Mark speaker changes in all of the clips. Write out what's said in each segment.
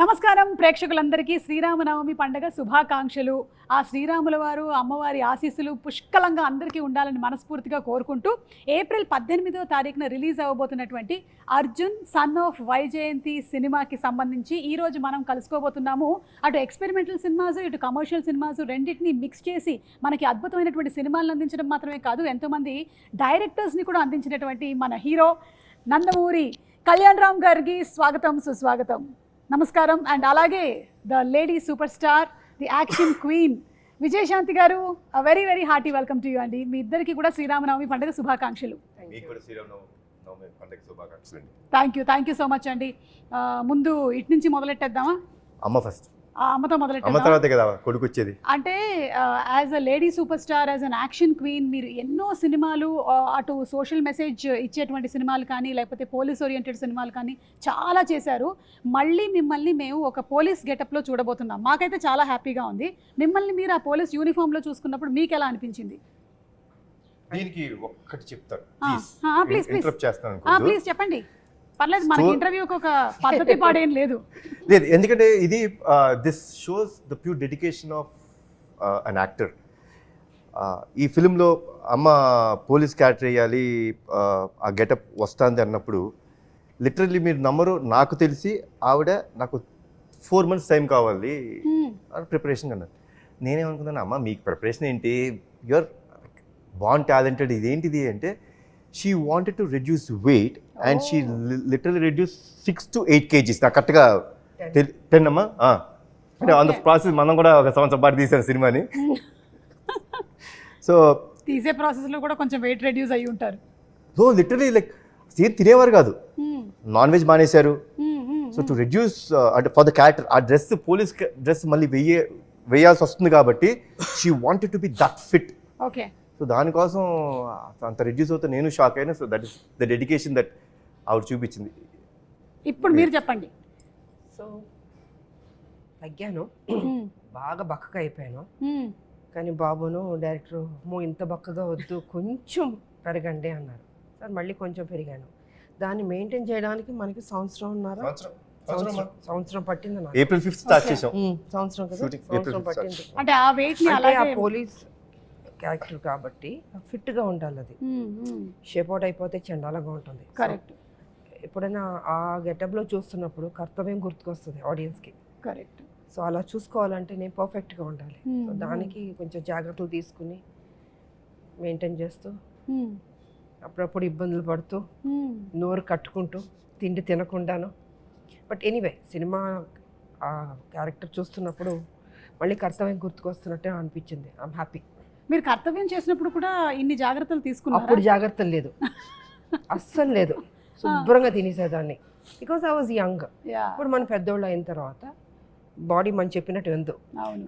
Speaker 1: నమస్కారం ప్రేక్షకులందరికీ శ్రీరామనవమి పండుగ శుభాకాంక్షలు. ఆ శ్రీరాముల వారు అమ్మవారి ఆశీస్సులు పుష్కలంగా అందరికీ ఉండాలని మనస్ఫూర్తిగా కోరుకుంటూ ఏప్రిల్ 18వ తారీఖున రిలీజ్ అవ్వబోతున్నటువంటి అర్జున్ సన్ ఆఫ్ వైజయంతి సినిమాకి సంబంధించి ఈరోజు మనం కలుసుకోబోతున్నాము. అటు ఎక్స్పెరిమెంటల్ సినిమాస్ ఇటు కమర్షియల్ సినిమాస్ రెండింటినీ మిక్స్ చేసి మనకి అద్భుతమైనటువంటి సినిమాలను అందించడం మాత్రమే కాదు, ఎంతోమంది డైరెక్టర్స్ని కూడా అందించినటువంటి మన హీరో నందమూరి కళ్యాణ్ రామ్ గారికి స్వాగతం సుస్వాగతం. నమస్కారం. అండ్ అలాగే the lady superstar, the action queen Vijayashanti garu, very very hearty welcome to you అండి. మీ ఇద్దరికి కూడా శ్రీరామనవమి పండుగ శుభాకాంక్షలు. థ్యాంక్ యూ సో మచ్ అండి. ముందు ఇటు నుంచి మొదలెట్టేద్దామా?
Speaker 2: అమ్మ ఫస్ట్.
Speaker 1: అమ్మతో మొదలెట్టాం.
Speaker 2: తర్వాతే కదా కొడుకు వచ్చేది.
Speaker 1: అంటే as a lady super star, as an action queen, మీరు ఎన్నో సినిమాలు, అటు సోషల్ మెసేజ్ ఇచ్చేటువంటి సినిమాలు కానీ లేకపోతే పోలీస్ ఓరియంటెడ్ సినిమాలు కానీ చాలా చేశారు. మళ్ళీ మిమ్మల్ని మేము ఒక పోలీస్ గెటప్లో చూడబోతున్నాం. మాకైతే చాలా హ్యాపీగా ఉంది. మిమ్మల్ని మీరు ఆ పోలీస్ యూనిఫామ్లో చూసుకున్నప్పుడు మీకు ఎలా అనిపించింది?
Speaker 2: దీనికి ఒక్కటి చెప్తాను,
Speaker 1: ప్లీజ్ చెప్పండి. పర్లేదు, మనకి ఇంటర్వ్యూకి ఒక పద్ధతి పాడేం లేదు.
Speaker 2: ఎందుకంటే ఇది this shows the pure dedication of an actor. ఈ ఫిలింలో అమ్మ పోలీస్ క్యారెక్టర్ వేయాలి, ఆ గెటప్ వస్తుంది అన్నప్పుడు లిటరల్లీ మీరు నమ్మరు, నాకు తెలిసి ఆవిడ నాకు 4 months టైం కావాలి ప్రిపరేషన్ అన్నారు. నేనేమనుకున్నాను, అమ్మ మీకు ప్రిపరేషన్ ఏంటి, యూఆర్ బాన్ టాలెంటెడ్, ఇదేంటిది అంటే she wanted to reduce weight and she literally reduced 6 to 8 kgs. నాకు కరెక్ట్గా 10 అమ్మా. అంటే ఆన్ ద ప్రాసెస్ మనం కూడా ఒక సంవత్సరం పాటు తీసాను సినిమాని. సో
Speaker 1: తీసే ప్రాసెస్లో కూడా కొంచెం వెయిట్ రెడ్యూస్ అయ్యి ఉంటారు.
Speaker 2: సో లిటరలీ లైక్ సేమ్ తినేవారు కాదు, నాన్ వెజ్ మానేశారు. సో టు రెడ్యూస్ అంటే ఫర్ ద క్యారెక్టర్ ఆ డ్రెస్, పోలీస్ డ్రెస్ మళ్ళీ వేయాల్సి వస్తుంది కాబట్టి she wanted to be that fit.
Speaker 1: Okay.
Speaker 2: So దానికోసం అంత రెడ్యూస్ అవుతే నేను షాక్ అయినా. So that is the dedication that ఆవిడ చూపించింది.
Speaker 1: ఇప్పుడు మీరు చెప్పండి.
Speaker 3: సో తగ్గాను, బాగా బక్కగా అయిపోయాను. కానీ బాబును డైరెక్టర్ ఇంత బక్కగా వద్దు, కొంచెం పెరగండి అన్నారు. సార్ మళ్ళీ కొంచెం పెరిగాను. దాన్ని మెయింటైన్ చేయడానికి మనకి సంవత్సరం పట్టింది.
Speaker 2: ఏప్రిల్ 5th స్టార్ట్ చేసాం.
Speaker 3: సంవత్సరం పట్టింది.
Speaker 1: అంటే ఆ వెయిట్ ని
Speaker 3: అలాగే పోలీస్ క్యారెక్టర్ కాబట్టి ఫిట్గా ఉండాలి. అది షేప్ అవుట్ అయిపోతే చండాలంగా ఉంటుంది.
Speaker 1: కరెక్ట్.
Speaker 3: ఎప్పుడైనా ఆ గెటప్లో చూస్తున్నప్పుడు కర్తవ్యం గుర్తుకొస్తుంది ఆడియన్స్కి.
Speaker 1: కరెక్ట్.
Speaker 3: సో అలా చూసుకోవాలంటే నేను పర్ఫెక్ట్గా ఉండాలి. సో దానికి కొంచెం జాగ్రత్తలు తీసుకుని మెయింటైన్ చేస్తూ, అప్పుడప్పుడు ఇబ్బందులు పడుతూ, నోరు కట్టుకుంటూ, తిండి తినకుండాను. బట్ ఎనీవే సినిమా ఆ క్యారెక్టర్ చూస్తున్నప్పుడు మళ్ళీ కర్తవ్యం గుర్తుకొస్తున్నట్టే అనిపించింది. I'm happy.
Speaker 1: మీరు కర్తవ్యం చేసినప్పుడు కూడా ఇన్ని జాగ్రత్తలు తీసుకున్నారు?
Speaker 3: అప్పుడు జాగ్రత్తలు లేదు, అస్సలు లేదు. శుభ్రంగా తినేసేదాన్ని, బికాస్ ఐ వాజ్ యంగ్. ఇప్పుడు మనం పెద్దోళ్ళు అయిన తర్వాత బాడీ మనం చెప్పినట్టు విందు,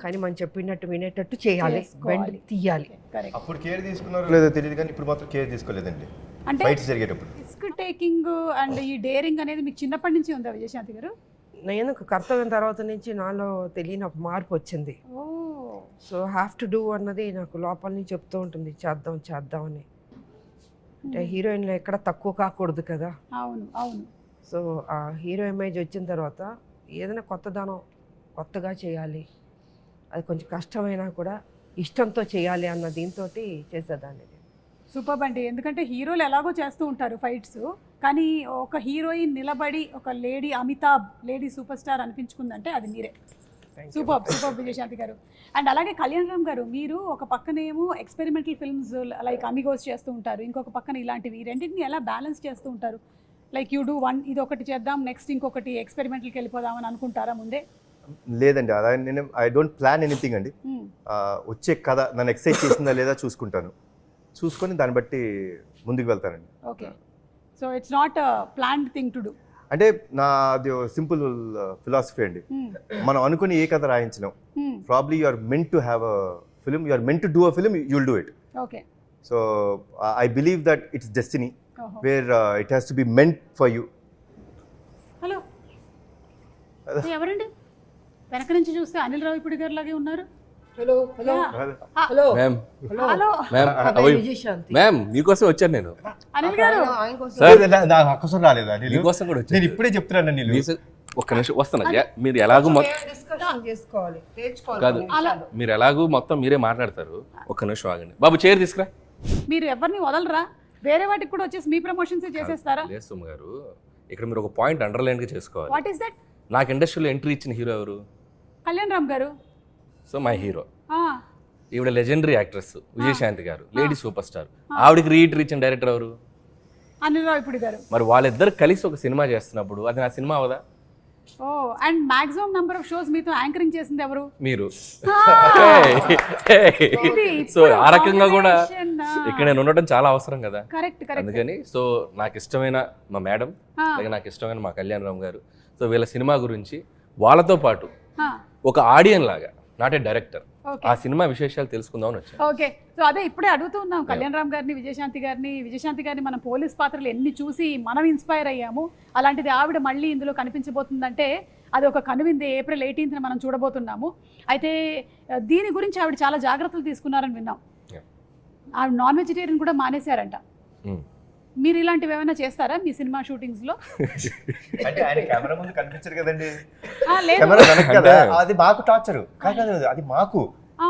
Speaker 3: కానీ మనం చెప్పినట్టు వినేటట్టు చేయాలి, బెండ్ తీయాలి.
Speaker 2: అప్పుడు కేర్ తీసుకున్నారో లేదో తెలియదు, కానీ ఇప్పుడు మాత్రం కేర్ తీసుకోలేదండి.
Speaker 1: అంటే
Speaker 2: ఫైట్స్ జరిగేటప్పుడు
Speaker 1: రిస్క్ టేకింగ్ అండ్ ఈ డేరింగ్ అనేది మీకు చిన్నప్పటి నుంచి ఉందా విజయశాంతి గారు?
Speaker 3: నేను కర్తవ్యం తర్వాత నుంచి నాలో తెలియని ఒక మార్పు వచ్చింది. సో హ్యావ్ టు డూ అన్నది నాకు లోపల నుంచి చెప్తూ ఉంటుంది, చేద్దామని. అంటే హీరోయిన్లో ఎక్కడ తక్కువ కాకూడదు కదా.
Speaker 1: అవును అవును.
Speaker 3: సో ఆ హీరో ఇమేజ్ వచ్చిన తర్వాత ఏదైనా కొత్తగా చేయాలి, అది కొంచెం కష్టమైనా కూడా ఇష్టంతో చేయాలి అన్న దీంతో చేసేదాన్ని.
Speaker 1: సూపర్ అండి. ఎందుకంటే హీరోలు ఎలాగో చేస్తూ ఉంటారు ఫైట్స్, కానీ ఒక హీరోయిన్ నిలబడి ఒక lady Amitabh, lady superstar అనిపించుకుందంటే అది మీరే. సూపర్ విజయశాంతి గారు. అండ్ అలాగే కళ్యాణ్ రామ్ గారు, మీరు ఒక పక్కనేమో ఎక్స్పెరిమెంటల్ ఫిల్మ్స్ లైక్ అమిగోస్ చేస్తూ ఉంటారు, ఇంకొక పక్కన ఇలాంటివి, రెండింటిని ఎలా బ్యాలెన్స్ చేస్తూ ఉంటారు? లైక్ యూ డూ వన్, ఇది ఒకటి చేద్దాం, నెక్స్ట్ ఇంకొకటి ఎక్స్పెరిమెంటల్కి వెళ్ళిపోదామని అనుకుంటారా ముందే?
Speaker 2: లేదండి, అలా నేను ఐ డోంట్ ప్లాన్ ఎనీథింగ్ అండి. వచ్చే కథ నన్ను ఎక్సైట్ చేసిందా లేదా చూసుకుంటాను, చూసుకొని దాన్ని బట్టి ముందుకు వెళ్తానండి.
Speaker 1: Okay. So it's not planned thing to do.
Speaker 2: అంటే నాది సింపుల్ ఫిలాసఫీ అండి. మనం అనుకుని ఏ కథ రాయించినాం, probably you are meant to have a film, you are meant to do a film, you will do it.
Speaker 1: Okay.
Speaker 2: So I believe that it's destiny where it has to be meant for you.
Speaker 1: Hello, ఎవరండి వెనక నుంచి చూస్తే అనిల్ రావిపూడి గారు లాగే ఉన్నారు?
Speaker 3: Hello hello hello
Speaker 4: ma'am.
Speaker 1: Hello
Speaker 4: ma'am, మీకోసం వచ్చాను నేను.
Speaker 1: అనిల్ గారు
Speaker 2: రాలేదా?
Speaker 4: మీకోసం కూడా వచ్చాను.
Speaker 2: నేను ఇప్పుడే చెప్తున్నాను.
Speaker 4: ఒక్క నిమిషం వస్తున్నా మీరు ఎలాగూ
Speaker 3: డిస్కషన్ చేసుకోవాలి, తేల్చుకోవాలి
Speaker 4: కాదు
Speaker 3: కొన్ని విషయాలు.
Speaker 4: మీరు ఎలాగూ మొత్తం మీరే మాట్లాడతారు. ఒక్క నిమిషం ఆగండి బాబు, చైర్ తీసుకురా.
Speaker 1: మీరు ఎవరిని వదలరా? వేరే వాటికి కూడా వచ్చేసి మీ ప్రమోషన్స్ చేసేస్తారా?
Speaker 4: లేదు సుమ గారు, ఇక్కడ మీరు ఒక పాయింట్ అండర్లైన్గా చేసుకోవాలి.
Speaker 1: What is that?
Speaker 4: నాకు ఇండస్ట్రీలో ఎంట్రీ ఇచ్చిన హీరో ఎవరు?
Speaker 1: కళ్యాణ్ రామ్ గారు.
Speaker 4: So my hero.
Speaker 1: ఆ,
Speaker 4: ఈవిడ లెజెండరీ యాక్ట్రెస్ విజయశాంతి గారు, లేడీ సూపర్ స్టార్. ఆవిడకి రీఎంట్రీ ఇచ్చిన డైరెక్టర్ ఎవరు?
Speaker 1: అనిల్ రావిపూడి గారు.
Speaker 4: మరి వాళ్ళిద్దరు కలిసి ఒక సినిమా చేస్తున్నప్పుడు అది నా సినిమా అవదా?
Speaker 1: ఓ, and maximum number of shows మీతో యాంకరింగ్ చేసింది ఎవరు?
Speaker 4: మీరు.
Speaker 1: ఇది
Speaker 4: సో
Speaker 1: ఇప్పుడు
Speaker 4: ఆ రకంగా కూడా
Speaker 1: combination,
Speaker 4: ఇక్కడ నేను ఉండటం చాలా అవసరం కదా.
Speaker 1: Correct correct.
Speaker 4: అందుకని సో నాకు ఇష్టమైన మా మేడం, అలాగే నాకు ఇష్టమైన మా కళ్యాణ్ రామ్ గారు, సో వీళ్ళ సినిమా గురించి వాళ్ళతో పాటు ఒక ఆడియన్ లాగా, నాట్ ఏ డైరెక్టర్,
Speaker 1: ఓకే
Speaker 4: ఆ సినిమా విశేషాలు తెలుసుకుందామని వచ్చాను.
Speaker 1: ఓకే. సో అదే ఇప్పుడే అడుగుతూ ఉన్నాం కళ్యాణ్ రామ్ గారిని, విజయశాంతి గారిని మనం పోలీస్ పాత్రలు ఎన్ని చూసి మనం ఇన్స్పైర్ అయ్యాము. అలాంటిది ఆవిడ మళ్ళీ ఇందులో కనిపించబోతుందంటే అది ఒక కనువిందే. April 18th మనం చూడబోతున్నాము. అయితే దీని గురించి ఆవిడ చాలా జాగ్రత్తలు తీసుకున్నారని విన్నాం. ఆవిడ నాన్ వెజిటేరియన్ కూడా మానేశారంట. మీరు ఇలాంటివి ఏమైనా చేస్తారా మీ సినిమా షూటింగ్స్ లో?
Speaker 2: అంటే ఆయన కెమెరా ముందు కనిపించరు కదండి,
Speaker 1: లేదు.
Speaker 2: కెమెరా వెనక కదా, అది మాకు టార్చర్ కాదు, అది మాకు
Speaker 1: ఆ,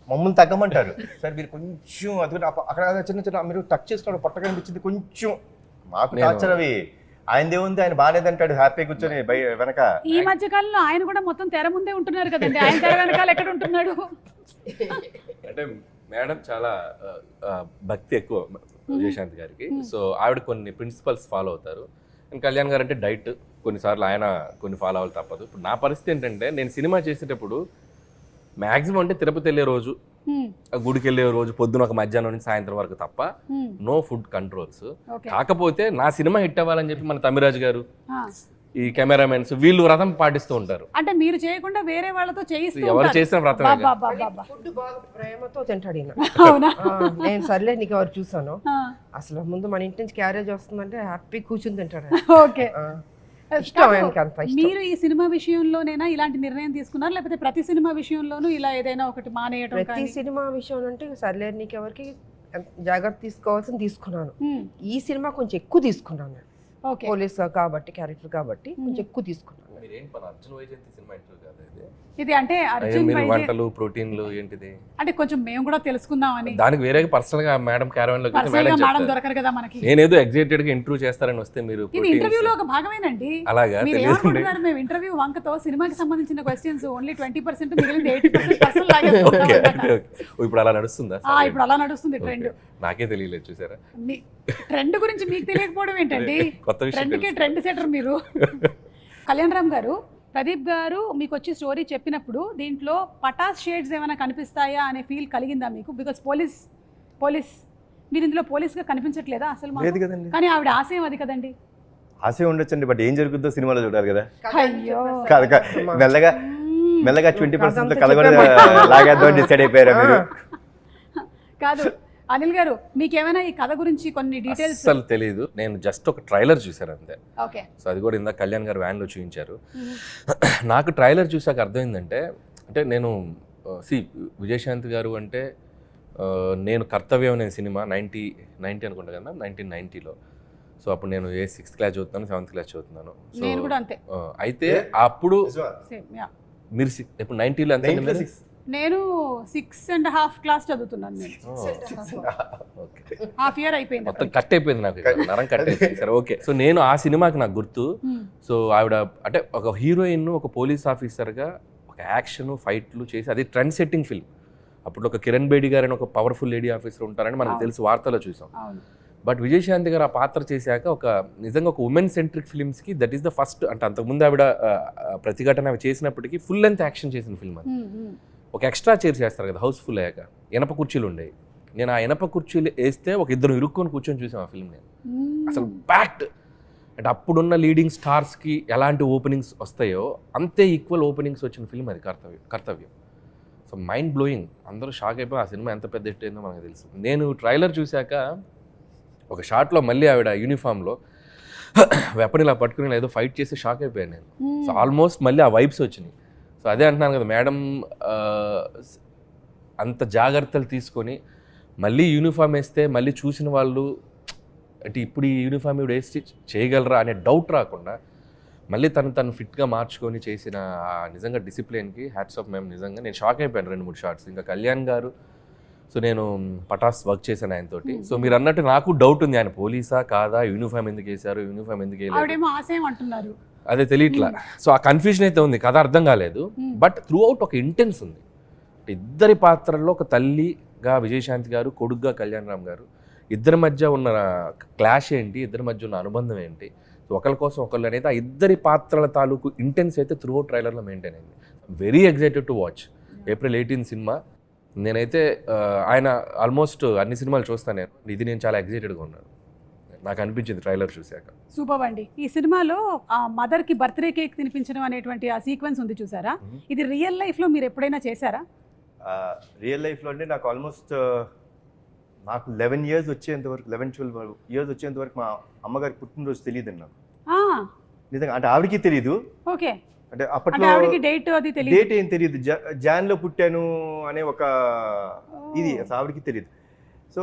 Speaker 2: మమ్మల్ని తగ్గమంటారు. సార్ మీరు కొంచెం అది కూడా అక్కడ చిన్న చిన్న మీరు టచ్ చేసుకోవడం పొట్ట కనిపించింది కొంచెం, మాకు టార్చర్ అవి. ఆయనదే ఉంది, ఆయన బాగానేది అంటాడు హ్యాపీ కూర్చొని వెనక.
Speaker 1: ఈ మధ్య కాలంలో ఆయన కూడా మొత్తం తెర ముందే ఉంటున్నారు కదండి, ఆయన తెర వెనకాల ఎక్కడ ఉంటున్నాడు?
Speaker 4: అంటే మేడం చాలా భక్తి ఎక్కువ విజయశాంతి గారికి. సో ఆవిడ కొన్ని ప్రిన్సిపల్స్ ఫాలో అవుతారు. అండ్ కళ్యాణ్ గారు అంటే డైట్, కొన్నిసార్లు ఆయన కొన్ని ఫాలో అవ్వాలి తప్పదు. ఇప్పుడు నా పరిస్థితి ఏంటంటే నేను సినిమా చేసేటప్పుడు మ్యాక్సిమం అంటే తిరుపతి వెళ్ళే రోజు, గుడికి వెళ్ళే రోజు పొద్దున ఒక మధ్యాహ్నం నుంచి సాయంత్రం వరకు తప్ప నో ఫుడ్ కంట్రోల్స్. కాకపోతే నా సినిమా హిట్ అవ్వాలని చెప్పి మన తమిరాజ్ గారు, ఈ కెమెరామెన్స్ వీళ్ళు వ్రతం పాటిస్తూ ఉంటారు.
Speaker 1: అంటే మీరు చేయకుండా వేరే వాళ్ళతో చేయిస్తూ
Speaker 4: ఎవరు చేసిన వ్రతం
Speaker 3: ఫుడ్ బాగా ప్రేమతో తింటాడు ఈయన.
Speaker 1: అవునా?
Speaker 3: నేను సర్లే నీకు ఎవరు చూసాను, అసలు ముందు మన ఇంటి నుంచి క్యారేజ్ వస్తుందంటే హ్యాపీ కూర్చుని తింటాడు.
Speaker 1: ఓకే.
Speaker 3: ఇష్టం ఆయనకి, అంత ఇష్టం.
Speaker 1: మీరు ఈ సినిమా విషయంలోనైనా ఇలాంటి నిర్ణయం తీసుకున్నారు, లేకపోతే ప్రతి సినిమా విషయంలోనూ ఇలా ఏదైనా ఒకటి మానేయటం?
Speaker 3: ప్రతి సినిమా విషయం అంటే సర్లే నీకు ఎవరికి జాగ్రత్త తీసుకోవాల్సింది తీసుకున్నాను. ఈ సినిమా కొంచెం ఎక్కువ తీసుకున్నాను.
Speaker 1: ఓకే.
Speaker 3: పోలీస్ కాబట్టి, క్యారెక్టర్ కాబట్టి కొంచెం ఎక్కువ తీసుకున్నాను.
Speaker 4: అర్జున్ వైజయంతి సినిమా ఇంటర్వ్యూ కాదు
Speaker 1: ఇది. అంటే అర్జున్
Speaker 4: వంటలు ప్రోటీన్లు ఏంటిది
Speaker 1: అంటే కొంచెం మేము కూడా తెలుసుకుందామని.
Speaker 4: దానికి వేరే పర్సనల్ గా మేడం క్యారవన్ లోకి
Speaker 1: మేడం దొరకరు కదా మనకి.
Speaker 4: నేనేదో ఎగ్జైటెడ్ గా ఇంటర్వ్యూ చేస్తారని వస్తే మీరు
Speaker 1: ఇది ఇంటర్వ్యూలో ఒక భాగమేనండి.
Speaker 4: అలాగా
Speaker 1: మీరు ఏమనుకుంటున్నారు? మేము ఇంటర్వ్యూ వంకతో సినిమాకి సంబంధించిన క్వశ్చన్స్ ఓన్లీ 20%, మిగిలింది 80% లాగేసుకుంటాం.
Speaker 4: ఇప్పుడు అలా నడుస్తుందా?
Speaker 1: ఇప్పుడు అలా నడుస్తుంది ట్రెండ్.
Speaker 4: నాకే తెలియలేదు, చూసారా?
Speaker 1: ట్రెండ్ గురించి మీకు తెలియకపోవడం ఏంటండి?
Speaker 4: కొత్త విషయం.
Speaker 1: ట్రెండ్ సెటర్ మీరు. కళ్యాణ్ రామ్ గారు, ప్రదీప్ గారు మీకు వచ్చి స్టోరీ చెప్పినప్పుడు దీంట్లో పటాస్ షేడ్స్ ఏమైనా కనిపిస్తాయా అనే ఫీల్ కలిగిందా మీకు? బికాస్ పోలీస్ మీరు ఇందులో పోలీస్గా కనిపించట్లేదా అసలు?
Speaker 2: లేదు కదండి.
Speaker 1: కానీ ఆవిడ ఆశయం అది కదండి.
Speaker 2: ఆశయం ఉండొచ్చండి, బట్ ఏం జరుగుతుందో సినిమాలో చూడాలి కదా.
Speaker 1: అయ్యో,
Speaker 2: కాదు మెల్లగా 20% కలగొడ లాగేద్దాం డిసైడ్ అయిపోయారా మీరు?
Speaker 1: కాదు అనిల్ గారు, మీకేమైనా ఈ కథ గురించి కొన్ని డీటెయిల్స్?
Speaker 4: అసలు తెలియదు, నేను జస్ట్ ఒక ట్రైలర్ చూసాను అంతే.
Speaker 1: ఓకే.
Speaker 4: సో అది కూడా ఇందాక కళ్యాణ్ గారు వ్యాన్లో చూపించారు. నాకు ట్రైలర్ చూసాక అర్థమైందంటే, అంటే నేను విజయశాంతి గారు అంటే నేను కర్తవ్యం అనే సినిమా 90 అనుకుంటా కదా, 1990లో. సో అప్పుడు నేను 6th క్లాస్ చదువుతున్నాను, 7th క్లాస్ చదువుతున్నాను.
Speaker 1: నేను కూడా అంతే.
Speaker 4: అయితే అప్పుడు మీరు ఇప్పుడు 90లో ఎంత?
Speaker 1: నేను 6.5 క్లాస్ చదువుతున్నాను. నేను హాఫ్ ఇయర్ అయిపోయింది,
Speaker 4: మొత్తం కట్ అయిపోయింది నాకు, నరం కట్ అయిపోయింది. సరే ఓకే. సో నేను ఆ సినిమాకి నాకు గుర్తు. సో ఆవిడ అంటే ఒక హీరోయిన్, ఒక పోలీస్ ఆఫీసర్గా ఒక యాక్షన్ ఫైట్లు చేసి, అది ట్రెండ్ సెట్టింగ్ ఫిల్మ్. అప్పుడు ఒక కిరణ్ బేడి గారు అని ఒక పవర్ఫుల్ లేడీ ఆఫీసర్ ఉంటారని మనకు తెలుసు, వార్తలో చూసాం. బట్ విజయశాంతి గారు ఆ పాత్ర చేశాక ఒక నిజంగా ఒక ఉమెన్ సెంట్రిక్ ఫిల్మ్స్కి దట్ ఈస్ ద ఫస్ట్. అంటే అంతకుముందు ఆవిడ ప్రతిఘటన అవి చేసినప్పటికీ ఫుల్ లెంత్ యాక్షన్ చేసిన ఫిల్మ్ అది. ఒక ఎక్స్ట్రా చైర్ చేస్తారు కదా హౌస్ఫుల్ అయ్యాక, ఇనప కుర్చీలు ఉండేవి. నేను ఆ ఇనప కుర్చీలు వేస్తే ఒక ఇద్దరు ఇరుక్కొని కూర్చొని చూసాం ఆ ఫిల్మ్. నేను అసలు ప్యాక్డ్. అంటే అప్పుడున్న లీడింగ్ స్టార్స్కి ఎలాంటి ఓపెనింగ్స్ వస్తాయో అంతే ఈక్వల్ ఓపెనింగ్స్ వచ్చిన ఫిల్మ్ అది కర్తవ్యం. సో మైండ్ బ్లోయింగ్, అందరూ షాక్ అయిపోయి ఆ సినిమా ఎంత పెద్ద హిట్ అయిందో మనకు తెలుసు. నేను ట్రైలర్ చూశాక ఒక షాట్లో మళ్ళీ ఆవిడ యూనిఫామ్లో వెపన్ ఇలా పట్టుకుని ఏదో ఫైట్ చేసి షాక్ అయిపోయాను నేను. సో ఆల్మోస్ట్ మళ్ళీ ఆ వైబ్స్ వచ్చినాయి. సో అదే అంటున్నాను కదా, మేడం అంత జాగ్రత్తలు తీసుకొని మళ్ళీ యూనిఫామ్ వేస్తే మళ్ళీ చూసిన వాళ్ళు అంటే ఇప్పుడు ఈ యూనిఫామ్ ఇవి వేసి చేయగలరా అనే డౌట్ రాకుండా మళ్ళీ తను ఫిట్గా మార్చుకొని చేసిన ఆ నిజంగా డిసిప్లిన్కి హ్యాట్స్ ఆఫ్ మేము. నిజంగా నేను షాక్ అయిపోయాను 2-3 షార్ట్స్. ఇంకా కళ్యాణ్ గారు, సో నేను పటాస్ వర్క్ చేశాను ఆయనతోటి. సో మీరు అన్నట్టు నాకు డౌట్ ఉంది, ఆయన పోలీసా కాదా, యూనిఫామ్ ఎందుకు వేశారు, యూనిఫామ్ ఎందుకు వేయలేదు,
Speaker 1: ఆవిడేమో ఆశయం అంటున్నారు.
Speaker 4: అదే తెలియట్లా. సో ఆ కన్ఫ్యూజన్ అయితే ఉంది, కథ అర్థం కాలేదు. బట్ త్రూ అవుట్ ఒక ఇంటెన్స్ ఉంది. ఇద్దరి పాత్రల్లో ఒక తల్లిగా విజయశాంతి గారు, కొడుగ్గా కళ్యాణ్ రామ్ గారు, ఇద్దరి మధ్య ఉన్న క్లాష్ ఏంటి, ఇద్దరి మధ్య ఉన్న అనుబంధం ఏంటి, ఒకరి కోసం ఒకళ్ళు అనేది ఆ ఇద్దరి పాత్రల తాలూకు ఇంటెన్స్ అయితే త్రూ అవుట్ ట్రైలర్లో మెయింటైన్ అయింది. Very excited to watch. April 18 cinema. నేనైతే ఆయన ఆల్మోస్ట్ అన్ని సినిమాలు చూస్తాను నేను. ఇది నేను చాలా ఎక్సైటెడ్గా ఉన్నాను, నాకు అనిపించింది ట్రైలర్ చూశాక.
Speaker 1: సూపర్ అండి. ఈ సినిమాలో ఆ మదర్కి బర్త్డే కేక్ తినిపించడం అనేటువంటి ఆ సీక్వెన్స్ ఉంది చూసారా, ఇది రియల్ లైఫ్లో మీరు ఎప్పుడైనా చేశారా?
Speaker 2: రియల్ లైఫ్లో అంటే నాకు ఆల్మోస్ట్ నాకు 11 years వచ్చేంత వరకు, 11-12 years వచ్చేంత వరకు మా అమ్మగారికి పుట్టినరోజు తెలియదు నాకు నిజంగా. అంటే ఆవిడకి తెలియదు.
Speaker 1: ఓకే.
Speaker 2: అంటే అప్పట్లో
Speaker 1: డేట్ అది తెలియదు,
Speaker 2: డేట్ ఏం తెలియదు. జాన్లో పుట్టాను అనే ఒక ఇది ఆవిడకి తెలియదు. సో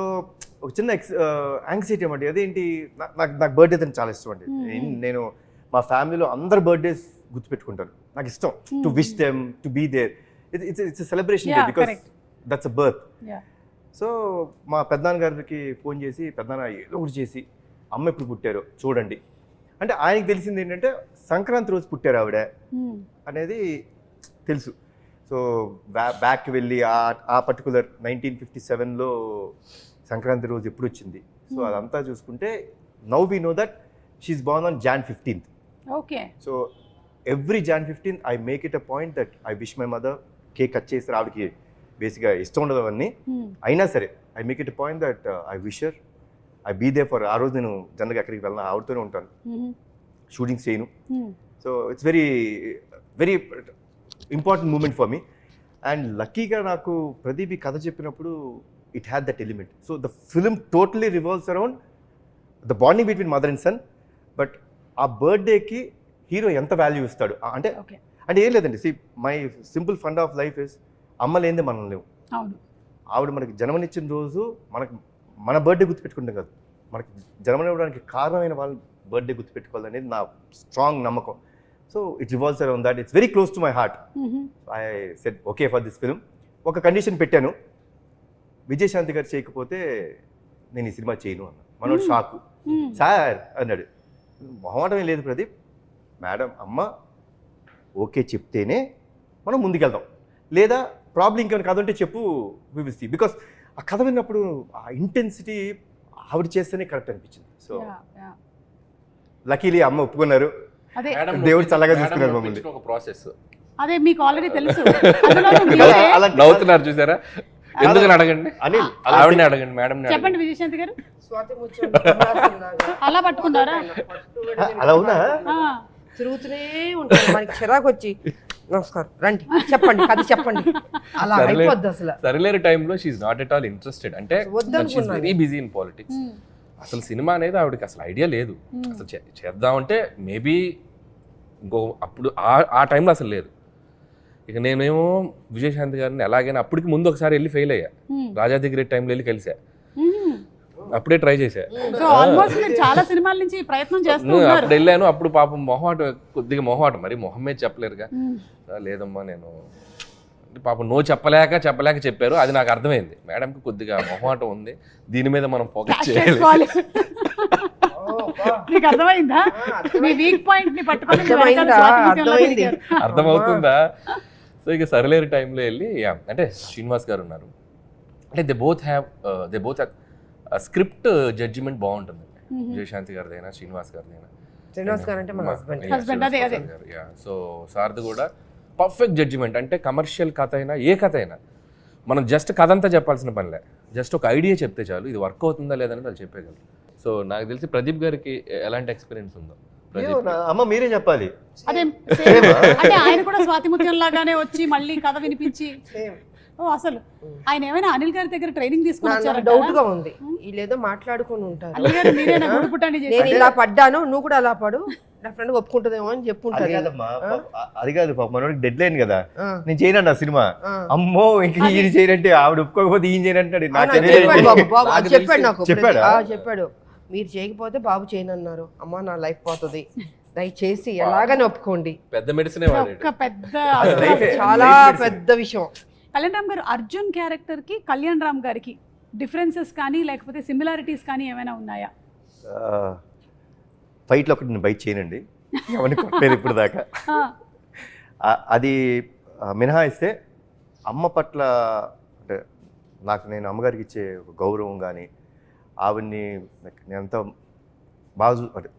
Speaker 2: ఒక చిన్న యాంగ్జైటీ అన్నమాట. అదేంటి, నాకు బర్త్డే అని చాలా ఇష్టం అండి. నేను మా ఫ్యామిలీలో అందరు బర్త్డేస్ గుర్తుపెట్టుకుంటాను. నాకు ఇష్టం to wish them, to be there. It's celebration because that's a birth. So మా పెద్దనాన్న గారికి ఫోన్ చేసి, పెద్దనాన్న ఏదో ఒకటి చేసి అమ్మ ఎప్పుడు పుట్టారో చూడండి అంటే, ఆయనకి తెలిసింది ఏంటంటే సంక్రాంతి రోజు పుట్టారు ఆవిడ అనేది తెలుసు. సో బ్యాక్కి వెళ్ళి ఆ పర్టికులర్ 1957లో సంక్రాంతి రోజు ఎప్పుడు వచ్చింది, సో అదంతా చూసుకుంటే now we know that she is born on Jan 15th.
Speaker 1: Okay.
Speaker 2: So every Jan 15th I make it a point that I wish my mother. Cake cut చేసి ఆవిడకి బేసిక్గా ఇష్టం ఉండదు అవన్నీ, అయినా సరే I make it a point that I wish her, I be there for. ఆ రోజు నేను జనరల్గా ఎక్కడికి వెళ్ళినా ఆవిడతోనే ఉంటాను, షూటింగ్స్ చేయను. So it's very very important moment for me. And లక్కీగా నాకు ప్రదీప్ ఈ కథ చెప్పినప్పుడు it had that element. So the film totally revolves around the bonding between mother and son. But ఆ బర్త్డేకి హీరో ఎంత వాల్యూ ఇస్తాడు అంటే, అంటే ఏం లేదండి. See my simple fund of life is అమ్మ లేనిదే మనం లేవు. ఆవిడ మనకి జన్మనిచ్చిన రోజు మన బర్త్డే గుర్తుపెట్టుకుంటాం కదా, మనకి జన్మనివ్వడానికి కారణమైన వాళ్ళ బర్త్డే గుర్తుపెట్టుకోవాలనేది నా స్ట్రాంగ్ నమ్మకం. So it revolves around that. It's very close to my heart. I said okay for this film. ఒక కండిషన్ పెట్టాను, విజయశాంతి గారు చేయకపోతే నేను ఈ సినిమా చేయను అన్న. మనోడు షాకు. సార్ అన్నాడు, మొహమాటమే లేదు ప్రదీప్, మేడం అమ్మ ఓకే చెప్తేనే మనం ముందుకెళ్దాం, లేదా ప్రాబ్లం ఇంకేమైనా కథ ఉంటే చెప్పు, వి విల్ సీ. బికాస్ ఆ కథ విన్నప్పుడు ఆ ఇంటెన్సిటీ ఆవిడ చేస్తేనే కరెక్ట్ అనిపించింది. సో లక్కీలీ అమ్మ ఒప్పుకున్నారు, దేవుడు చల్లగా చూసుకున్నారు మమ్మల్ని.
Speaker 4: ఒక ప్రాసెస్
Speaker 1: అదే మీకు ఆల్రెడీ తెలుసు.
Speaker 4: నవ్వుతున్నారు చూసారా, ఎందుకని అడగండి, ఆవిడని అడగండి, మేడం
Speaker 1: చెప్పండి. విజయశాంతి గారు
Speaker 3: స్వాతి ముత్యం
Speaker 1: అలా పట్టుకున్నారా?
Speaker 2: అలా ఉన్నా
Speaker 3: తిరుగుతూనే ఉంటారు, మనకి చిరాకు వచ్చి నమస్కారం రండి చెప్పండి కథ చెప్పండి, అలా అయిపోద్ది అసలు.
Speaker 4: సరిలేరు టైంలో she is not at all interested. అంటే వెరీ బిజీ ఇన్ పాలిటిక్స్. అసలు సినిమా అనేది ఆవిడకి అసలు ఐడియా లేదు. అసలు చేద్దామంటే మేబీ ఇంకో అప్పుడు ఆ టైంలో అసలు లేదు. ఇక నేనేమో విజయశాంతి గారిని ఎలాగైనా అప్పటికి ముందు ఒకసారి వెళ్ళి ఫెయిల్ అయ్యా, రాజాది గ్రేట్ టైంలో వెళ్ళి కలిసా, అప్పుడే ట్రై చేశా.
Speaker 1: చాలా సినిమాల నుంచి ప్రయత్నం చేస్తూ
Speaker 4: అప్పుడు వెళ్ళాను. అప్పుడు పాపం మొహమాటం, కొద్దిగా మొహమాటం, మరి మొహమే చెప్పలేరుగా. లేదమ్మా నేను పాపం నో చెప్పలేక చెప్పారు. అది నాకు అర్థమైంది, మేడంకి కొద్దిగా మొహమాటం ఉంది, దీని మీద మనం ఫోకస్ చేయాలి. అర్థమవుతుందా? సో ఇక సరిలేరు టైంలో వెళ్ళి, అంటే శ్రీనివాస్ గారు ఉన్నారు, అంటే they both have script judgement బాగుంటుంది. విజయశాంతి గారిదైనా శ్రీనివాస్ గారిదైనా.
Speaker 3: శ్రీనివాస్ గారు అంటే మన హస్బెండ్.
Speaker 4: సో సార్ది కూడా పర్ఫెక్ట్ జడ్జిమెంట్. అంటే కమర్షియల్ కథ అయినా ఏ కథ అయినా మనం జస్ట్ కథ అంతా చెప్పాల్సిన పనిలే, జస్ట్ ఒక ఐడియా చెప్తే చాలు, ఇది వర్క్ అవుతుందా లేదని వాళ్ళు చెప్పేయగలరు. సో నాకు తెలిసి ప్రదీప్ గారికి ఎలాంటి ఎక్స్పీరియన్స్ ఉందో
Speaker 2: అమ్మ మీరే చెప్పాలి.
Speaker 1: అదే ఆయన కూడా స్వాతి ముత్యం లాగానే వచ్చి మళ్ళీ కథ వినిపించి, అసలు ఆయన ఏమైనా అనిల్ గారి దగ్గర ట్రైనింగ్ తీసుకుని
Speaker 3: డౌట్ గా ఉంది, వీళ్ళేదో మాట్లాడుకుని ఉంటారు.
Speaker 1: నేను
Speaker 3: ఇలా పడ్డాను, నువ్వు కూడా అలా పడు, నా ఫ్రెండ్ ఒప్పుకుంటుందేమో అని చెప్పుకుంటారు.
Speaker 2: అది కాదు పాప, మనోడికి డెడ్ లైన్ కదా, నేను చేయనండి ఆ సినిమా. అమ్మో ఇంకా ఈయన చేయనంటే ఆవిడ ఒప్పుకోకపోతే ఈయన చేయనంటాడు.
Speaker 3: చెప్పాడు, మీరు చేయకపోతే బాబు చేయనన్నారు. అమ్మ నా లైఫ్ పోతుంది, దయచేసి ఎలాగని ఒప్పుకోండి.
Speaker 4: పెద్ద మెడిసినే వాడాడు.
Speaker 1: ఒక పెద్ద
Speaker 3: చాలా పెద్ద విషయం.
Speaker 1: కళ్యాణ్ రామ్ గారు అర్జున్ క్యారెక్టర్కి కళ్యాణ్ రామ్ గారికి డిఫరెన్సెస్ కానీ లేకపోతే సిమిలారిటీస్ కానీ ఏమైనా ఉన్నాయా?
Speaker 2: ఫైట్లో ఒకటి నేను బయట చేయనండి, ఎవరిని కొట్టలేదు ఇప్పుడు దాకా. అది మినహాయిస్తే అమ్మ పట్ల అంటే నేను అమ్మగారికి ఇచ్చే ఒక గౌరవం కానీ ఆవిడ్ని నేను అంత బాగా అంటే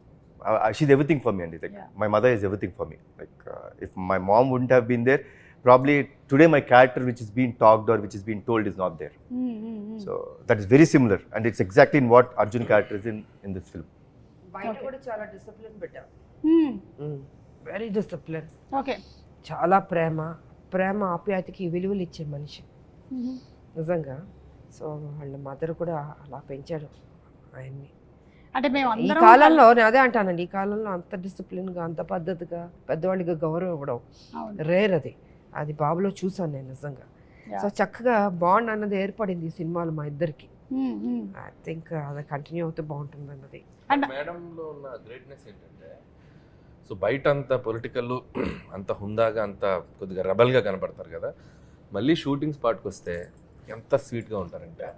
Speaker 2: షీజ్ ఎవ్రీథింగ్ ఫర్ మీ అండి. Like my mother is everything for me. Like if my mom wouldn't have been there probably today my character which is being talked or which is being told is not there. So that is very similar and it's exactly in what Arjun character is in this film.
Speaker 3: బయట కూడా చాలా discipline పెట్టాం, very discipline.
Speaker 1: Okay,
Speaker 3: చాలా ప్రేమ ఆప్యాయతకి విలువలు ఇచ్చే మనిషి నిజంగా. So వాళ్ళ మదర్ కూడా అలా పెంచాడు ఆయన్ని.
Speaker 1: అంటే మేము
Speaker 3: ఈ
Speaker 1: అందరం
Speaker 3: కాలంలో నేను అదే అంటానండి, ఈ కాలంలో అంత డిసిప్లిన్గా అంత పద్ధతిగా పెద్దవాళ్ళకి గౌరవం ఇవ్వడం రేర్. అది బాబులో చూసాను నేను నిజంగా. సో చక్కగా బాండ్ అన్నది ఏర్పడింది ఈ సినిమాలో మా ఇద్దరికి. ఐ థింక్ అది కంటిన్యూ అవుతే బాగుంటుంది అన్నది.
Speaker 4: మేడంలో ఉన్న గ్రేట్నెస్ ఏంటంటే, సో బయట అంత పొలిటికల్ అంత హుందాగా అంత కొద్దిగా రెబల్గా కనపడతారు కదా, మళ్ళీ షూటింగ్ స్పాట్కి వస్తే ఎంత స్వీట్గా ఉంటారంటే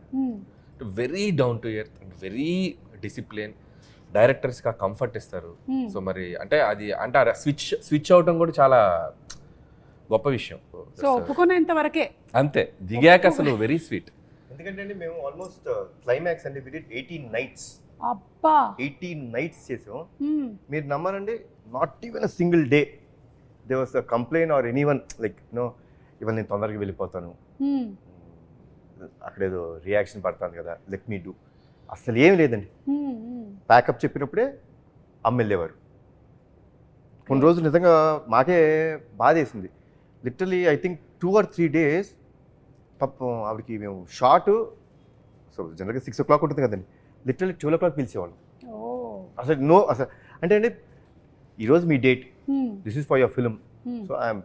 Speaker 4: very down to earth and very discipline. డైరెక్టర్స్కి ఆ కంఫర్ట్ ఇస్తారు. సో మరి అంటే అది అంటే స్విచ్ అవటం కూడా చాలా గొప్ప విషయం.
Speaker 1: సో ఒప్పుకునేంత వరకే
Speaker 4: అంతే, దిగాక అసలు వెరీ స్వీట్.
Speaker 2: ఎందుకంటే మేము ఆల్మోస్ట్ క్లైమాక్స్ అంటే we did 18 nights.
Speaker 1: అబ్బా
Speaker 2: 18 nights చేసాం. మీరు నమ్మరండి, not even a single day there was a complaint or anyone like ఇవాళ నేను తొందరగా వెళ్ళిపోతాను, అక్కడేదో రియాక్షన్ పడతాను కదా, లెట్ మీ డూ. అసలు ఏం లేదండి. ప్యాకప్ చెప్పినప్పుడే అమ్మ వెళ్ళేవారు. కొన్ని రోజులు నిజంగా మాకే బాధ వేసింది. Literally I think 2 or 3 days పాపం ఆవిడకి మేము షార్ట్, సో జనరల్గా 6 o'clock ఉంటుంది కదండి, లిటరలీ 12 o'clock పిలిచేవాళ్ళు. అసలు అసలు అంటే అండి ఈరోజు మీ date, this is for your film, so I'm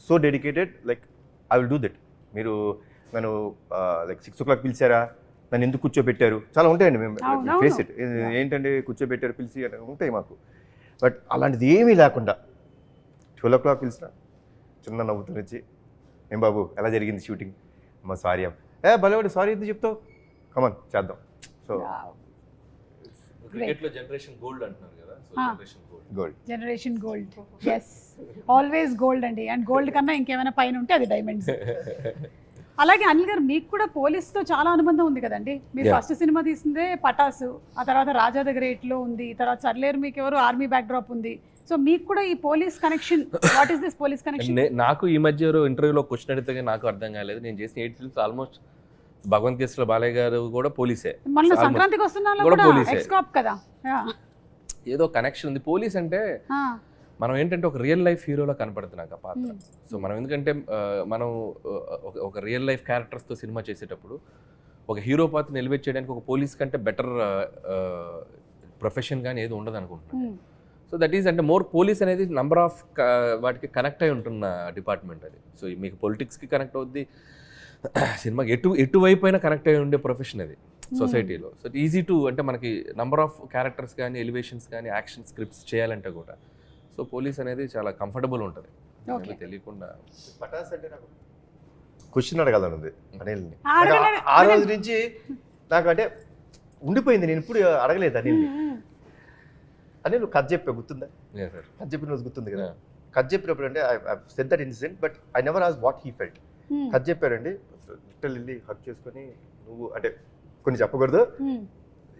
Speaker 2: so dedicated, like I will do that. మీరు నన్ను లైక్ 6 o'clock పిలిచారా, నన్ను ఎందుకు కూర్చోబెట్టారు, చాలా ఉంటాయండి. మేము ఫేస్ ఇట్, ఏంటంటే కూర్చోబెట్టారు పిలిచి ఉంటాయి మాకు. బట్ అలాంటిది ఏమీ లేకుండా 12 o'clock పిలిచిన చిన్న నవ్వుతూ వచ్చి, ఏం బాబు ఎలా జరిగింది షూటింగ్, అమ్మ సారీ అమ్మ, భలేవాడు సారీ ఎందుకు చెప్తావు, కమన్ చేద్దాం. సో
Speaker 4: క్రికెట్లో జనరేషన్ గోల్డ్ అంటున్నారు కదా, so
Speaker 1: generation gold yes, always gold అండి. అండ్ గోల్డ్ కన్నా ఇంకేమైనా పైన ఉంటే అది డైమండ్స్. అలాగే అనిల్ గారు, మీకు కూడా పోలీస్తో చాలా అనుబంధం ఉంది కదండి. మీరు ఫస్ట్ సినిమా తీసిందే పటాసు, ఆ తర్వాత రాజా ద గ్రేట్లో ఉంది, తర్వాత సర్లేరు మీకు ఎవరు ఆర్మీ బ్యాక్ డ్రాప్ ఉంది. సో మీకు కూడా ఈ police connection, what is this police connection?
Speaker 4: నాకు ఈ మధ్య ఇంటర్వ్యూలో క్వశ్చన్ అడిగితే నాకు అర్థం కాలేదు. నేను చేసిన 8 films ఆల్మోస్ట్ భగవంత్ కేసులో బాలయ్య గారు కూడా పోలీసే,
Speaker 1: మన సంక్రాంతికి వస్తున్నాను కూడా ఎక్స్కాప్ కదా,
Speaker 4: ఏదో కనెక్షన్ ఉంది. పోలీస్ అంటే మనం ఏంటంటే ఒక రియల్ లైఫ్ హీరోలో కనపడుతుంది నాకు ఆ పాత్ర. సో మనం ఎందుకంటే మనం ఒక రియల్ లైఫ్ క్యారెక్టర్స్తో సినిమా చేసేటప్పుడు ఒక హీరో పాత్రని ఎలివేట్ చేయడానికి ఒక పోలీస్ కంటే బెటర్ ప్రొఫెషన్ కానీ ఏది ఉండదు అనుకుంటున్నాను. సో దట్ ఈస్ అంటే మోర్ పోలీస్ అనేది నంబర్ ఆఫ్ వాటికి కనెక్ట్ అయి ఉంటున్న డిపార్ట్మెంట్ అది. సో మీకు పొలిటిక్స్కి కనెక్ట్ అవుద్ది, సినిమాకి ఎటువైపు అయినా కనెక్ట్ అయి ఉండే ప్రొఫెషన్ అది సొసైటీలో. సో ఈజీ టు అంటే మనకి నంబర్ ఆఫ్ క్యారెక్టర్స్ కానీ ఎలివేషన్స్ కానీ యాక్షన్ స్క్రిప్ట్స్ చేయాలంటే కూడా సో పోలీస్ అనేది చాలా కంఫర్టబుల్ ఉంటుంది తెలియకుండా.
Speaker 2: పటాస్ అంటే నాకు క్వశ్చన్ అడగాలనుంది అనిల్ని. ఆ రోజు నుంచి నాకు అంటే ఉండిపోయింది, నేను ఇప్పుడు అడగలేదు అనిల్ని. అని నువ్వు కథ చెప్పా గుర్తుందా? కథ చెప్పిన రోజు గుర్తుంది కదా. కథ చెప్పినప్పుడు అంటే I said that incident but I never asked what he felt. కథ చెప్పారండి, లిటరల్ వెళ్ళి హక్ చేసుకొని నువ్వు అంటే కొన్ని చెప్పకూడదు,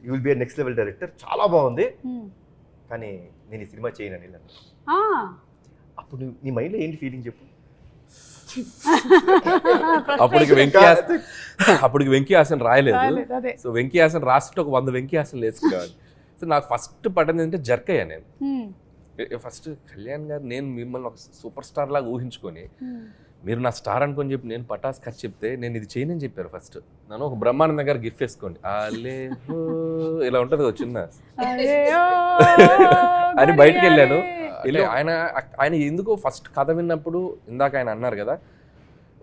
Speaker 2: you will be a next level director, చాలా బాగుంది కానీ నేను ఈ సినిమా చేయను అని. అప్పుడు నీ మైండ్లో ఏంటి ఫీలింగ్ చెప్పు?
Speaker 4: అప్పటికి వెంకీ హాసన్ రాయలేదు. సో వెంకీ హాసన్ రాస్తుంటే ఒక 100 వెంకీ హాసన్ వేసుకోవాలి. సో నాకు ఫస్ట్ పడింది ఏంటంటే జర్క్ అయ్యా నేను. ఫస్ట్ కళ్యాణ్ గారు నేను మిమ్మల్ని ఒక సూపర్ స్టార్ లాగా ఊహించుకొని మీరు నా స్టార్ అనుకొని చెప్పి నేను పటాస్ ఖర్చు చెప్తే నేను ఇది చేయనని చెప్పారు. ఫస్ట్ నన్ను ఒక బ్రహ్మానంద గారు గిఫ్ట్ వేసుకోండి ఇలా ఉంటుంది చిన్న అని బయటకు వెళ్ళాను. ఆయన ఎందుకో ఫస్ట్ కథ విన్నప్పుడు ఇందాక ఆయన అన్నారు కదా,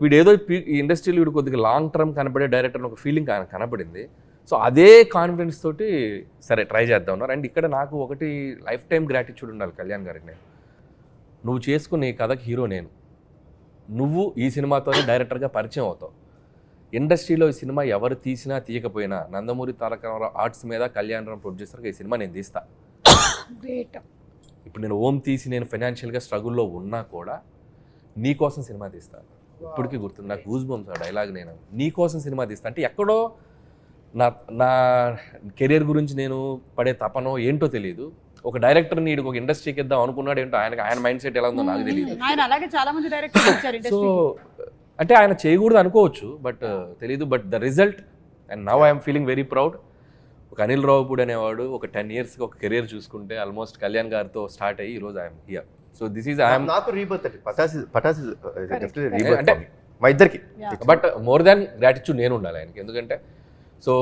Speaker 4: వీడు ఏదో ఈ ఇండస్ట్రీలో వీడు కొద్దిగా లాంగ్ టర్మ్ కనపడే డైరెక్టర్ ఒక ఫీలింగ్ ఆయన కనపడింది. సో అదే కాన్ఫిడెన్స్ తోటి సరే ట్రై చేద్దాం ఉన్నారు. అండ్ ఇక్కడ నాకు ఒకటి లైఫ్ టైం గ్రాటిట్యూడ్ ఉండాలి కళ్యాణ్ గారికి. నేను నువ్వు చేసుకున్న ఈ కథకి హీరో నేను, నువ్వు ఈ సినిమాతోనే డైరెక్టర్గా పరిచయం అవుతావు. ఇండస్ట్రీలో ఈ సినిమా ఎవరు తీసినా తీయకపోయినా నందమూరి తారక రామారావు ఆర్ట్స్ మీద కళ్యాణ్ రామ్ ప్రొడ్యూసర్గా ఈ సినిమా నేను తీస్తా.
Speaker 1: గ్రేట్.
Speaker 4: ఇప్పుడు నేను ఓం తీసి నేను ఫైనాన్షియల్గా స్ట్రగుల్లో ఉన్నా కూడా నీ కోసం సినిమా తీస్తాను. ఇప్పటికీ గుర్తుంది నాకు గూస్ బంప్స్ ఆ డైలాగ్. నేను నీ కోసం సినిమా తీస్తా అంటే ఎక్కడో నా కెరీర్ గురించి నేను పడే తపనో ఏంటో తెలియదు. ఒక డైరెక్టర్ని వీడికి ఒక ఇండస్ట్రీకి ఇద్దాం అనుకున్నాడు ఏంటో, ఆయన మైండ్ సెట్ ఎలా ఉందో నాకు తెలియదు.
Speaker 1: ఆయన అలాగే చాలా మంది డైరెక్టర్స్ వచ్చారు
Speaker 4: సో అంటే ఆయన చేయకూడదు అనుకోవచ్చు, బట్ తెలీదు. But the result and now I'm feeling very proud. ఒక అనిల్ రావుపూడి అనేవాడు ఒక 10 yearsకి ఒక కెరీర్ చూసుకుంటే ఆల్మోస్ట్ కళ్యాణ్ గారితో స్టార్ట్ అయ్యి ఈరోజు I'm here. So this is I'm
Speaker 2: నాకు రీబర్త్ అండి. పటాస్
Speaker 1: Correct.
Speaker 4: అంటే
Speaker 2: మా ఇద్దరికి.
Speaker 4: బట్ మోర్ దాన్ గ్రాటిట్యూడ్ నేను ఉండాలి ఆయనకి. ఎందుకంటే సో